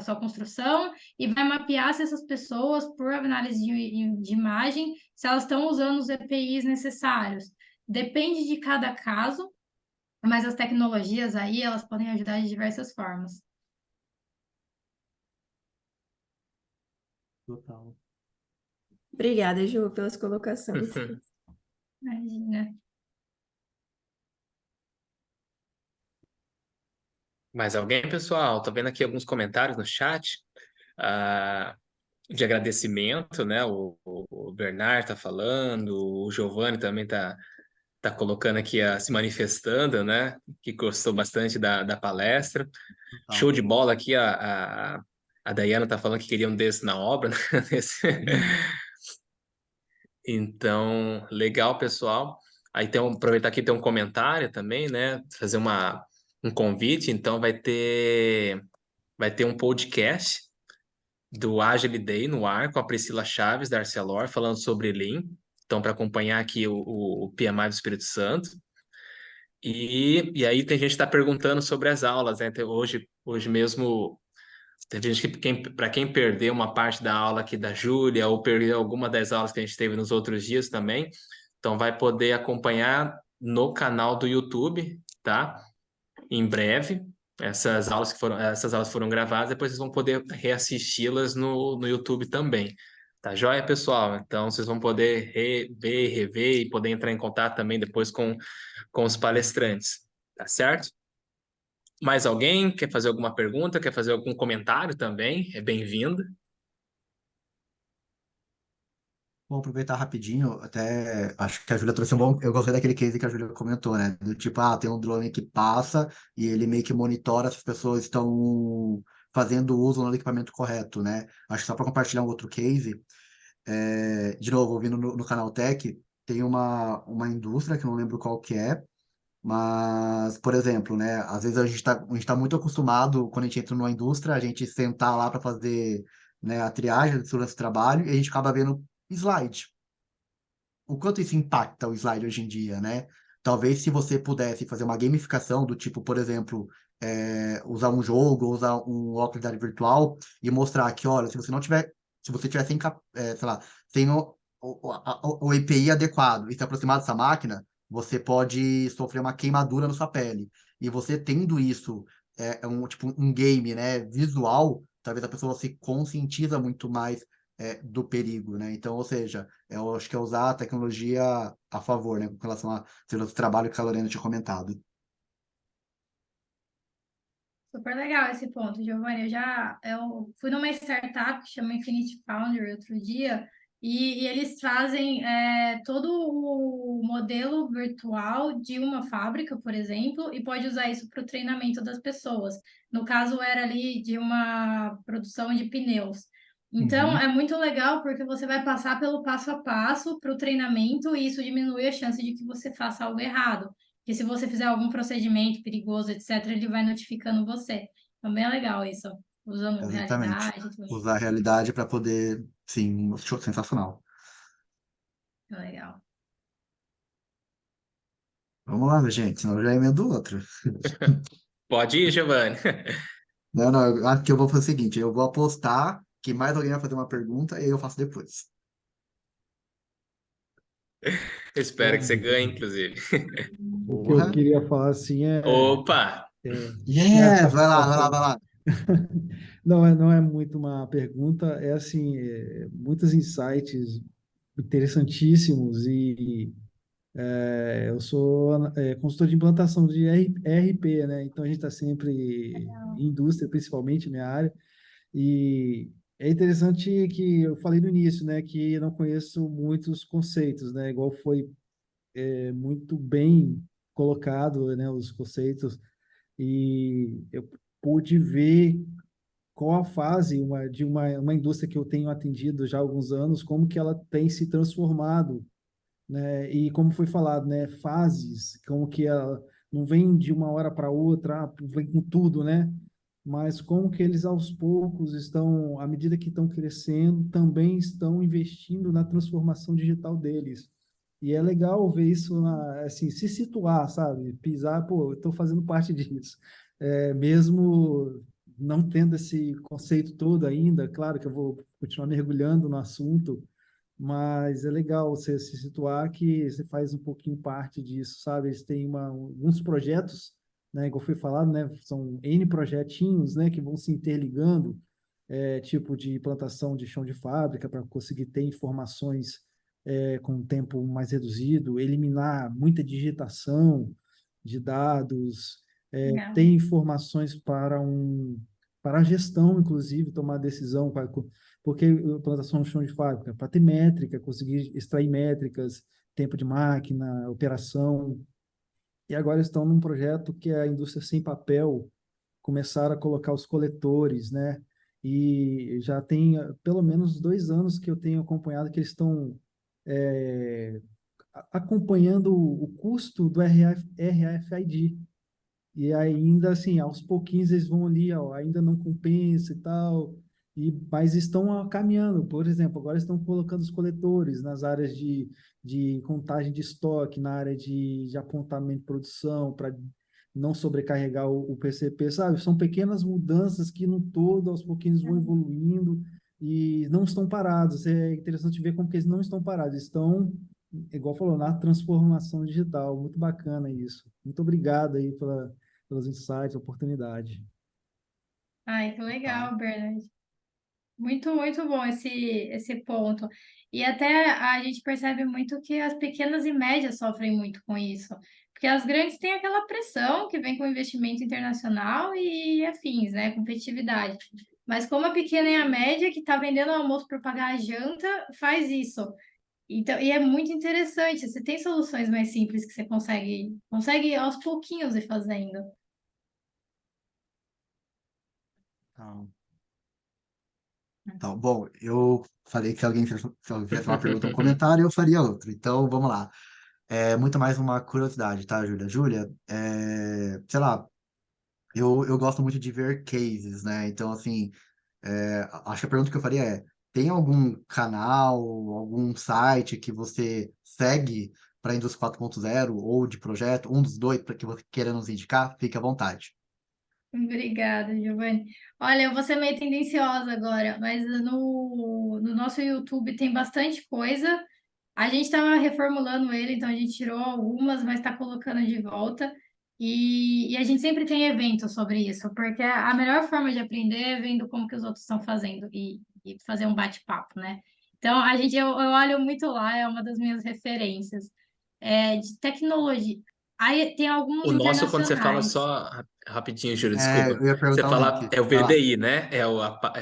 [SPEAKER 3] sua construção e vai mapear se essas pessoas, por análise de imagem, se elas estão usando os EPIs necessários. Depende de cada caso, mas as tecnologias aí, elas podem ajudar de diversas formas.
[SPEAKER 4] Total.
[SPEAKER 5] Obrigada, Ju, pelas colocações.
[SPEAKER 3] Imagina.
[SPEAKER 1] Mais alguém, pessoal? Tô vendo aqui alguns comentários no chat, ah, de agradecimento, né? O Bernard tá falando, o Giovanni também tá colocando aqui, se manifestando, né? Que gostou bastante da palestra.
[SPEAKER 4] Total.
[SPEAKER 1] Show de bola aqui, a Dayana tá falando que queria um desse na obra, né? Então, legal, pessoal. Aí aproveitar que tem um comentário também, né? Fazer um convite. Então, vai ter um podcast do Agile Day no ar com a Priscila Chaves, da Arcelor, falando sobre Lean. Então, para acompanhar aqui o PMI do Espírito Santo. E aí tem gente que está perguntando sobre as aulas, né? Hoje mesmo, tem gente para quem perdeu uma parte da aula aqui da Júlia, ou perdeu alguma das aulas que a gente teve nos outros dias também, então vai poder acompanhar no canal do YouTube, tá? Em breve. Essas aulas foram gravadas, depois vocês vão poder reassisti-las no YouTube também. Tá joia, pessoal? Então vocês vão poder rever, rever e poder entrar em contato também depois com os palestrantes. Tá certo? Mais alguém quer fazer alguma pergunta? Quer fazer algum comentário também? É bem-vindo.
[SPEAKER 4] Vou aproveitar rapidinho, até acho que a Júlia trouxe um bom. Eu gostei daquele case que a Júlia comentou, né? Do tipo, tem um drone que passa e ele meio que monitora se as pessoas estão fazendo uso no equipamento correto, né? Acho que só para compartilhar um outro case, de novo, ouvindo no Canal Tech, tem uma indústria que eu não lembro qual que é, mas, por exemplo, né? Às vezes a gente tá muito acostumado, quando a gente entra numa indústria, a gente sentar lá para fazer, né, a triagem de segurança do trabalho e a gente acaba vendo slide. O quanto isso impacta o slide hoje em dia, né? Talvez se você pudesse fazer uma gamificação do tipo, por exemplo, usar um jogo, usar um óculos de realidade virtual e mostrar que, olha, se você tiver sei lá, sem o EPI adequado e se aproximar dessa máquina, você pode sofrer uma queimadura na sua pele. E você tendo isso, tipo um game, né, visual, talvez a pessoa se conscientiza muito mais do perigo, né? Então, ou seja, eu acho que é usar a tecnologia a favor, né? Com relação a segurança do trabalho que a Lorena tinha comentado.
[SPEAKER 3] Super legal esse ponto, Giovanni. Eu fui numa startup que chama Infinity Foundry outro dia, e eles fazem todo o modelo virtual de uma fábrica, por exemplo, e pode usar isso para o treinamento das pessoas. No caso, era ali de uma produção de pneus. Então,
[SPEAKER 4] Uhum.
[SPEAKER 3] é muito legal porque você vai passar pelo passo a passo para o treinamento e isso diminui a chance de que você faça algo errado. Que se você fizer algum procedimento perigoso, etc., ele vai notificando você. Então, bem legal isso, usando
[SPEAKER 4] Exatamente.
[SPEAKER 3] realidade, tudo.
[SPEAKER 4] Usar a realidade para poder, sim, show sensacional.
[SPEAKER 3] É legal.
[SPEAKER 4] Vamos lá, gente, senão eu já emendo outro.
[SPEAKER 1] Pode ir, Giovanni.
[SPEAKER 4] Não, não, eu acho que eu vou fazer o seguinte, eu vou apostar que mais alguém vai fazer uma pergunta e eu faço depois.
[SPEAKER 1] Eu espero que você ganhe, inclusive.
[SPEAKER 7] O que eu
[SPEAKER 4] Porra.
[SPEAKER 7] queria falar assim
[SPEAKER 1] Opa!
[SPEAKER 7] é a
[SPEAKER 4] Yes, vai lá, vai lá, vai
[SPEAKER 7] satisfação.
[SPEAKER 4] lá.
[SPEAKER 7] Não é muito uma pergunta, é assim, muitos insights interessantíssimos e eu sou consultor de implantação de ERP, né? Então a gente está sempre em indústria, principalmente minha área, e é interessante que eu falei no início, né, que eu não conheço muitos conceitos, né? Igual foi muito bem colocado, né, os conceitos, e eu pude ver qual a fase de uma indústria que eu tenho atendido já há alguns anos, como que ela tem se transformado, né, e como foi falado, né, fases, como que ela não vem de uma hora para outra, vem com tudo, né? mas como que eles aos poucos estão, à medida que estão crescendo, também estão investindo na transformação digital deles. E é legal ver isso, assim, se situar, sabe? Pisar, pô, eu estou fazendo parte disso. Mesmo não tendo esse conceito todo ainda, claro que eu vou continuar mergulhando no assunto, mas é legal você se situar que você faz um pouquinho parte disso, sabe? Eles têm alguns projetos, né, como foi falado, né, são N projetinhos, né, que vão se interligando, tipo de plantação de chão de fábrica para conseguir ter informações com um tempo mais reduzido, eliminar muita digitação de dados, ter
[SPEAKER 3] Legal.
[SPEAKER 7] informações para a gestão, inclusive, tomar decisão, porque plantação de chão de fábrica, para ter métrica, conseguir extrair métricas, tempo de máquina, operação. E agora estão num projeto que é a indústria sem papel, começaram a colocar os coletores, né? E já tem pelo menos 2 anos que eu tenho acompanhado que eles estão acompanhando o custo do RFID. E ainda assim, aos pouquinhos eles vão ali, ó, ainda não compensa e tal, mas estão caminhando. Por exemplo, agora estão colocando os coletores nas áreas de contagem de estoque, na área de apontamento de produção, para não sobrecarregar o PCP, sabe? São pequenas mudanças que no todo, aos pouquinhos, vão evoluindo e não estão parados. É interessante ver como que eles não estão parados, estão, igual falou, na transformação digital. Muito bacana isso. Muito obrigado aí pelos insights, oportunidade.
[SPEAKER 3] Ai, que
[SPEAKER 4] Tá.
[SPEAKER 3] legal, Bernard. Muito, muito bom esse ponto. E até a gente percebe muito que as pequenas e médias sofrem muito com isso. Porque as grandes têm aquela pressão que vem com investimento internacional e afins, né? Competitividade. Mas como a pequena e a média, que está vendendo o almoço para pagar a janta, faz isso. Então, e é muito interessante. Você tem soluções mais simples que você consegue aos pouquinhos ir fazendo.
[SPEAKER 4] Então, então, bom, eu falei que se alguém fizesse uma pergunta ou um comentário, eu faria outra. Então, vamos lá. É muito mais uma curiosidade, tá, Júlia? Júlia, sei lá, eu gosto muito de ver cases, né? Então, assim, acho que a pergunta que eu faria tem algum canal, algum site que você segue para a Indústria 4.0 ou de projeto, um dos dois, para que você queira nos indicar? Fique à vontade.
[SPEAKER 3] Obrigada, Giovanni. Olha, eu vou ser meio tendenciosa agora, mas no nosso YouTube tem bastante coisa. A gente estava reformulando ele, então a gente tirou algumas, mas está colocando de volta. E a gente sempre tem eventos sobre isso, porque a melhor forma de aprender é vendo como que os outros estão fazendo e fazer um bate-papo, né? Então, eu olho muito lá, é uma das minhas referências. De tecnologia. Aí tem alguns
[SPEAKER 1] O nosso, quando você fala
[SPEAKER 3] internacionais.
[SPEAKER 1] só rapidinho, Júlio, desculpa.
[SPEAKER 4] Eu ia
[SPEAKER 1] Você
[SPEAKER 4] perguntar o
[SPEAKER 1] fala,
[SPEAKER 4] link.
[SPEAKER 1] é o
[SPEAKER 4] Vai lá.
[SPEAKER 1] VDI, né? É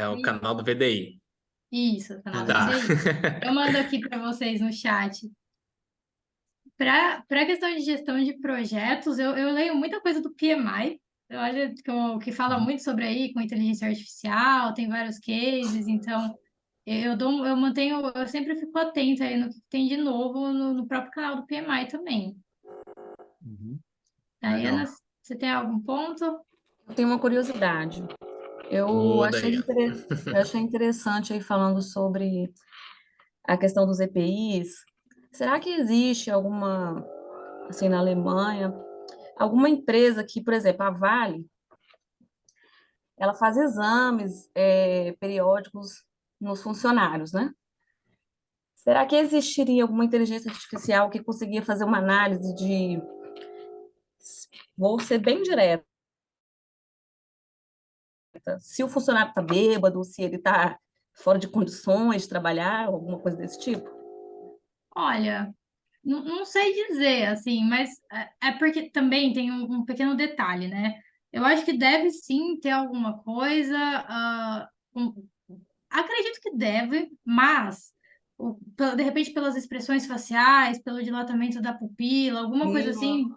[SPEAKER 1] o canal do VDI.
[SPEAKER 3] Isso, canal do
[SPEAKER 4] Beleza.
[SPEAKER 1] Tá.
[SPEAKER 3] VDI. Eu mando aqui para vocês no chat. Para a questão de gestão de projetos, eu leio muita coisa do PMI. Eu acho que fala
[SPEAKER 4] Uhum.
[SPEAKER 3] muito sobre aí com inteligência artificial, tem vários cases, então eu sempre fico atenta aí no que tem de novo no próprio canal do PMI também.
[SPEAKER 4] Uhum.
[SPEAKER 3] Diana,
[SPEAKER 4] Legal.
[SPEAKER 3] você tem algum ponto?
[SPEAKER 8] Eu tenho uma curiosidade. Eu
[SPEAKER 1] Muda
[SPEAKER 8] achei,
[SPEAKER 1] aí, ó.
[SPEAKER 8] eu achei interessante aí falando sobre a questão dos EPIs. Será que existe alguma, assim, na Alemanha, alguma empresa que, por exemplo, a Vale, ela faz exames periódicos nos funcionários, né? Será que existiria alguma inteligência artificial que conseguia fazer uma análise de, vou ser bem direta, se o funcionário está bêbado, se ele está fora de condições de trabalhar, alguma coisa desse tipo?
[SPEAKER 3] Olha, não sei dizer, assim, mas é porque também tem um pequeno detalhe, né? Eu acho que deve sim ter alguma coisa. Acredito que deve, mas de repente pelas expressões faciais, pelo dilatamento da pupila, alguma coisa assim,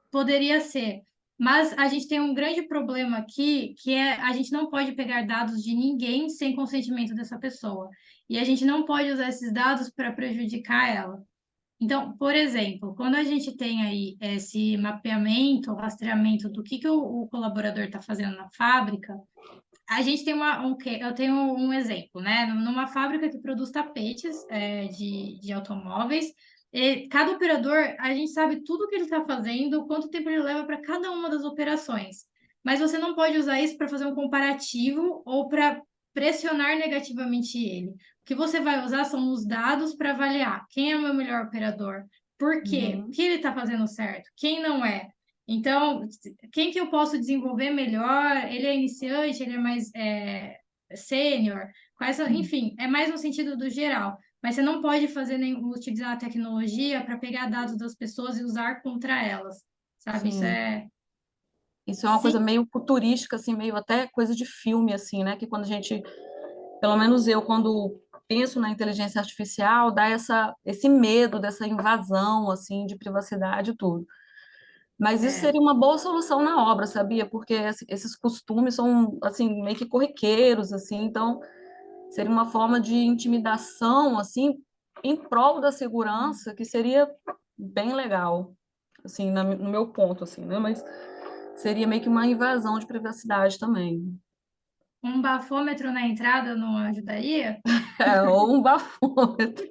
[SPEAKER 3] poderia ser. Mas a gente tem um grande problema aqui, que é a gente não pode pegar dados de ninguém sem consentimento dessa pessoa. E a gente não pode usar esses dados para prejudicar ela. Então, por exemplo, quando a gente tem aí esse mapeamento, rastreamento do que o colaborador está fazendo na fábrica, a gente tem eu tenho um exemplo, né? Numa fábrica que produz tapetes de automóveis, e cada operador, a gente sabe tudo o que ele está fazendo, quanto tempo ele leva para cada uma das operações. Mas você não pode usar isso para fazer um comparativo ou para pressionar negativamente ele. O que você vai usar são os dados para avaliar quem é o meu melhor operador, por quê, o
[SPEAKER 8] Uhum.
[SPEAKER 3] que ele está fazendo certo, quem não é. Então, quem que eu posso desenvolver melhor? Ele é iniciante, ele é mais sênior? Enfim, é mais no sentido do geral. Mas você não pode utilizar a tecnologia para pegar dados das pessoas e usar contra elas, sabe?
[SPEAKER 8] Sim. Isso é uma coisa
[SPEAKER 3] Sim,
[SPEAKER 8] meio futurística, assim, meio até coisa de filme, assim, né? Que quando a gente, pelo menos eu, quando penso na inteligência artificial, dá esse medo dessa invasão, assim, de privacidade e tudo. Mas isso
[SPEAKER 3] é,
[SPEAKER 8] seria uma boa solução na obra, sabia? Porque esses costumes são, assim, meio que corriqueiros, assim, então seria uma forma de intimidação, assim, em prol da segurança, que seria bem legal, assim, no meu ponto, assim, né? Mas seria meio que uma invasão de privacidade também.
[SPEAKER 3] um bafômetro na entrada não ajudaria?
[SPEAKER 8] É, ou um bafômetro.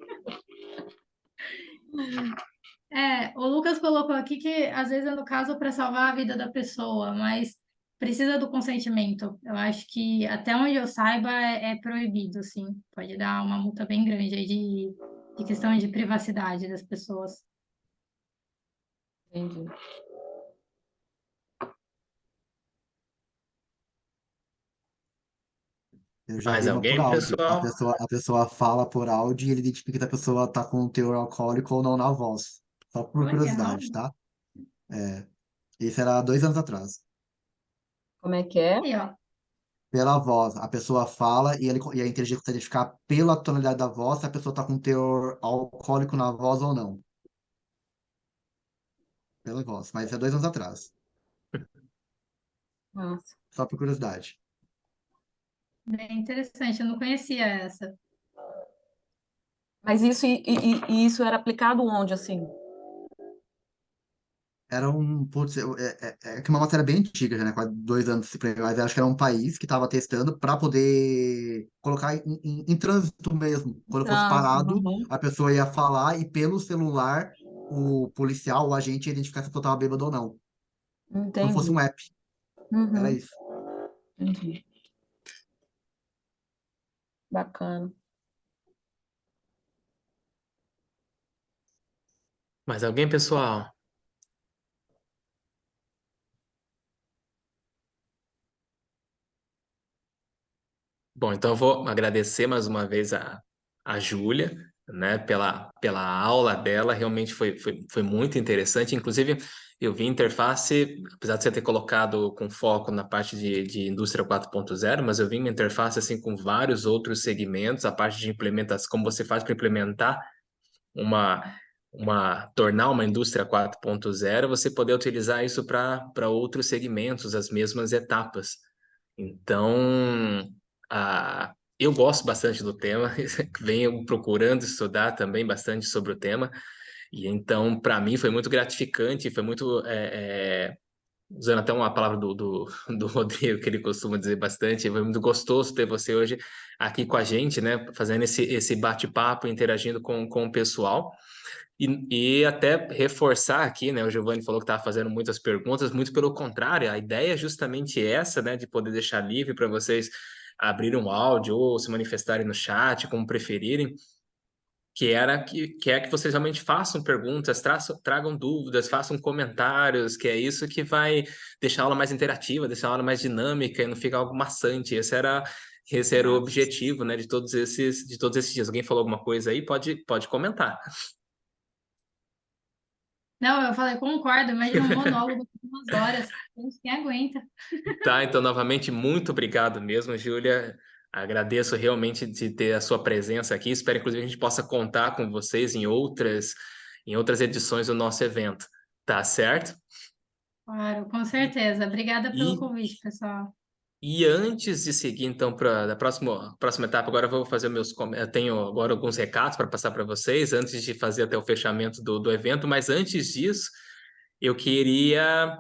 [SPEAKER 3] O Lucas colocou aqui que às vezes é no caso para salvar a vida da pessoa, mas precisa do consentimento. Eu acho que até onde eu saiba é proibido, sim. Pode dar uma multa bem grande aí de questão de privacidade das pessoas.
[SPEAKER 8] Entendi.
[SPEAKER 4] Eu já
[SPEAKER 1] Mais
[SPEAKER 4] vi uma por
[SPEAKER 1] alguém,
[SPEAKER 4] áudio.
[SPEAKER 1] pessoal?
[SPEAKER 4] A pessoa fala por áudio e ele identifica que a pessoa tá com teor alcoólico ou não na voz. Só por
[SPEAKER 3] Olha,
[SPEAKER 4] curiosidade, tá? Isso era 2 anos atrás.
[SPEAKER 8] Como é que é?
[SPEAKER 3] aí, ó.
[SPEAKER 4] Pela voz, a pessoa fala e a inteligência consegue identificar pela tonalidade da voz se a pessoa tá com teor alcoólico na voz ou não. Pela voz. Mas é 2 anos atrás.
[SPEAKER 8] Nossa.
[SPEAKER 4] Só por curiosidade.
[SPEAKER 3] Bem interessante, eu não conhecia essa.
[SPEAKER 8] Mas isso, e isso era aplicado onde, assim?
[SPEAKER 4] Era um. Putz, que uma matéria bem antiga, já, né? Quase 2 anos se prendeu, mas eu acho que era um país que estava testando para poder colocar em trânsito mesmo. Quando fosse
[SPEAKER 8] Trânsito.
[SPEAKER 4] parado,
[SPEAKER 8] Uhum.
[SPEAKER 4] a pessoa ia falar e pelo celular o policial, o agente ia identificar se a pessoa estava bêbado ou não. Como fosse
[SPEAKER 8] Entendi.
[SPEAKER 4] um app. Era
[SPEAKER 8] Uhum.
[SPEAKER 4] isso.
[SPEAKER 8] Entendi. Bacana.
[SPEAKER 1] Mais alguém, pessoal? Bom, então eu vou agradecer mais uma vez a Júlia, né, pela aula dela, realmente foi muito interessante. Inclusive, eu vi interface, apesar de você ter colocado com foco na parte de indústria 4.0, mas eu vi uma interface assim com vários outros segmentos, a parte de implementação, como você faz para implementar uma, tornar uma indústria 4.0, você poder utilizar isso para outros segmentos, as mesmas etapas. Então, eu gosto bastante do tema, venho procurando estudar também bastante sobre o tema, e então, para mim, foi muito gratificante, foi muito, usando até uma palavra do Rodrigo, que ele costuma dizer bastante, foi muito gostoso ter você hoje aqui com a gente, né, fazendo esse bate-papo, interagindo com o pessoal. E até reforçar aqui, né? O Giovanni falou que estava fazendo muitas perguntas, muito pelo contrário, a ideia é justamente essa, né? De poder deixar livre para vocês abrirem um áudio ou se manifestarem no chat, como preferirem, que é que vocês realmente façam perguntas, tragam dúvidas, façam comentários, que é isso que vai deixar a aula mais interativa, deixar a aula mais dinâmica e não ficar algo maçante. Esse era o
[SPEAKER 3] Exato.
[SPEAKER 1] objetivo, né? De todos esses dias. Alguém falou alguma coisa aí? Pode comentar.
[SPEAKER 3] Não, eu falei, concordo, imagina um monólogo de 2 horas. Quem aguenta?
[SPEAKER 1] Tá, então, novamente, muito obrigado mesmo, Júlia. Agradeço realmente de ter a sua presença aqui. Espero, inclusive, a gente possa contar com vocês em outras edições do nosso evento. Tá certo?
[SPEAKER 3] Claro, com certeza. Obrigada pelo
[SPEAKER 1] E
[SPEAKER 3] convite, pessoal.
[SPEAKER 1] E antes de seguir, então, para a próxima etapa, agora eu vou fazer eu tenho agora alguns recados para passar para vocês, antes de fazer até o fechamento do evento, mas antes disso, eu queria.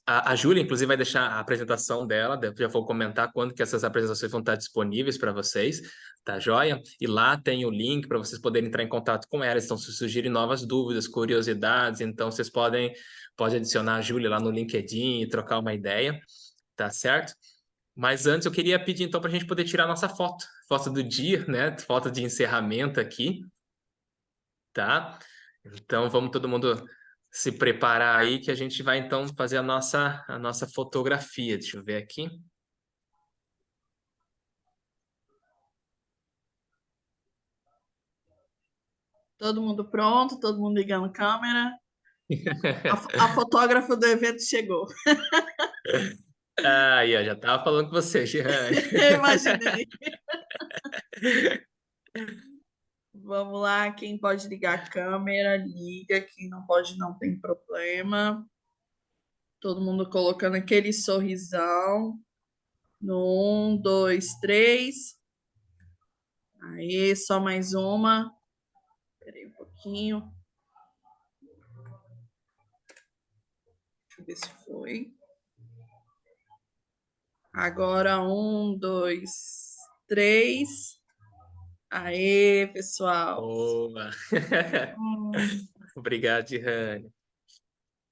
[SPEAKER 1] A Júlia, inclusive, vai deixar a apresentação dela, já vou comentar quando que essas apresentações vão estar disponíveis para vocês, tá joia? E lá tem o link para vocês poderem entrar em contato com ela, então se surgirem novas dúvidas, curiosidades, então vocês podem adicionar a Júlia lá no LinkedIn e trocar uma ideia, tá certo? Mas antes eu queria pedir então para a gente poder tirar nossa foto do dia, né? Foto de encerramento aqui, tá? Então vamos todo mundo se preparar aí que a gente vai então fazer a nossa fotografia. Deixa eu ver aqui.
[SPEAKER 9] Todo mundo pronto, todo mundo ligando a câmera. A fotógrafa do evento chegou.
[SPEAKER 1] Aí, ó, já estava falando com você, Jeane.
[SPEAKER 9] Eu imaginei. Vamos lá, quem pode ligar a câmera, liga. Quem não pode, não tem problema. Todo mundo colocando aquele sorrisão. No 1, 2, 3. Aí, só mais uma. Esperei um pouquinho. Deixa eu ver se foi. Agora, 1, 2, 3. Aê, pessoal.
[SPEAKER 1] Boa. Obrigado, Jeane.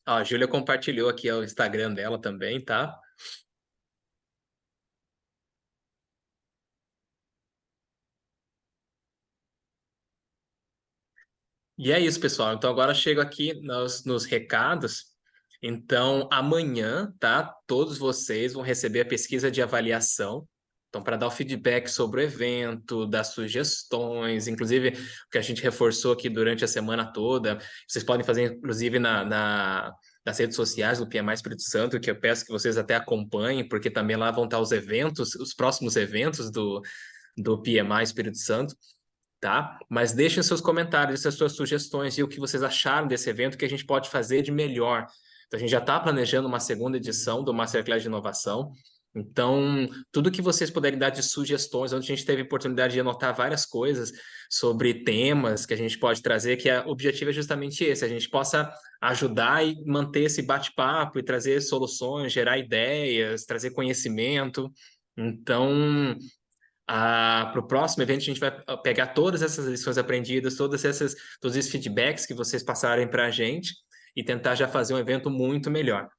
[SPEAKER 1] Ó, a Júlia compartilhou aqui o Instagram dela também, tá? E é isso, pessoal. Então, agora eu chego aqui nos recados. Então, amanhã, tá? Todos vocês vão receber a pesquisa de avaliação. Então, para dar o feedback sobre o evento, dar sugestões, inclusive o que a gente reforçou aqui durante a semana toda. Vocês podem fazer, inclusive, nas redes sociais do PMI Espírito Santo, que eu peço que vocês até acompanhem, porque também lá vão estar os eventos, os próximos eventos do PMI Espírito Santo. Tá? Mas deixem seus comentários, essas suas sugestões e o que vocês acharam desse evento, que a gente pode fazer de melhor. Então, a gente já está planejando uma segunda edição do Masterclass de Inovação. Então, tudo que vocês puderem dar de sugestões, onde a gente teve a oportunidade de anotar várias coisas sobre temas que a gente pode trazer, que o objetivo é justamente esse, a gente possa ajudar e manter esse bate-papo e trazer soluções, gerar ideias, trazer conhecimento. Então, para o próximo evento, a gente vai pegar todas essas lições aprendidas, todos esses feedbacks que vocês passarem para a gente e tentar já fazer um evento muito melhor,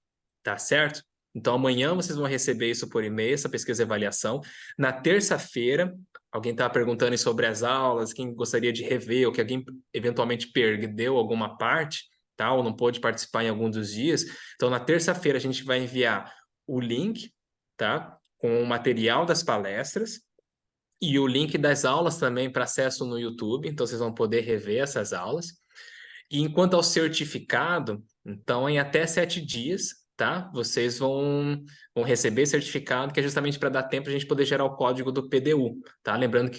[SPEAKER 1] tá certo? Então, amanhã vocês vão receber isso por e-mail, essa pesquisa e avaliação. Na terça-feira, alguém estava perguntando sobre as aulas, quem gostaria de rever, ou que alguém eventualmente perdeu alguma parte, tá? Ou não pôde participar em algum dos dias. Então, na terça-feira, a gente vai enviar o link, tá? Com o material das palestras, e o link das aulas também para acesso no YouTube, então vocês vão poder rever essas aulas. E enquanto ao certificado, então em até 7 dias, tá? Vocês vão receber certificado, que é justamente para dar tempo a gente poder gerar o código do PDU, tá? Lembrando que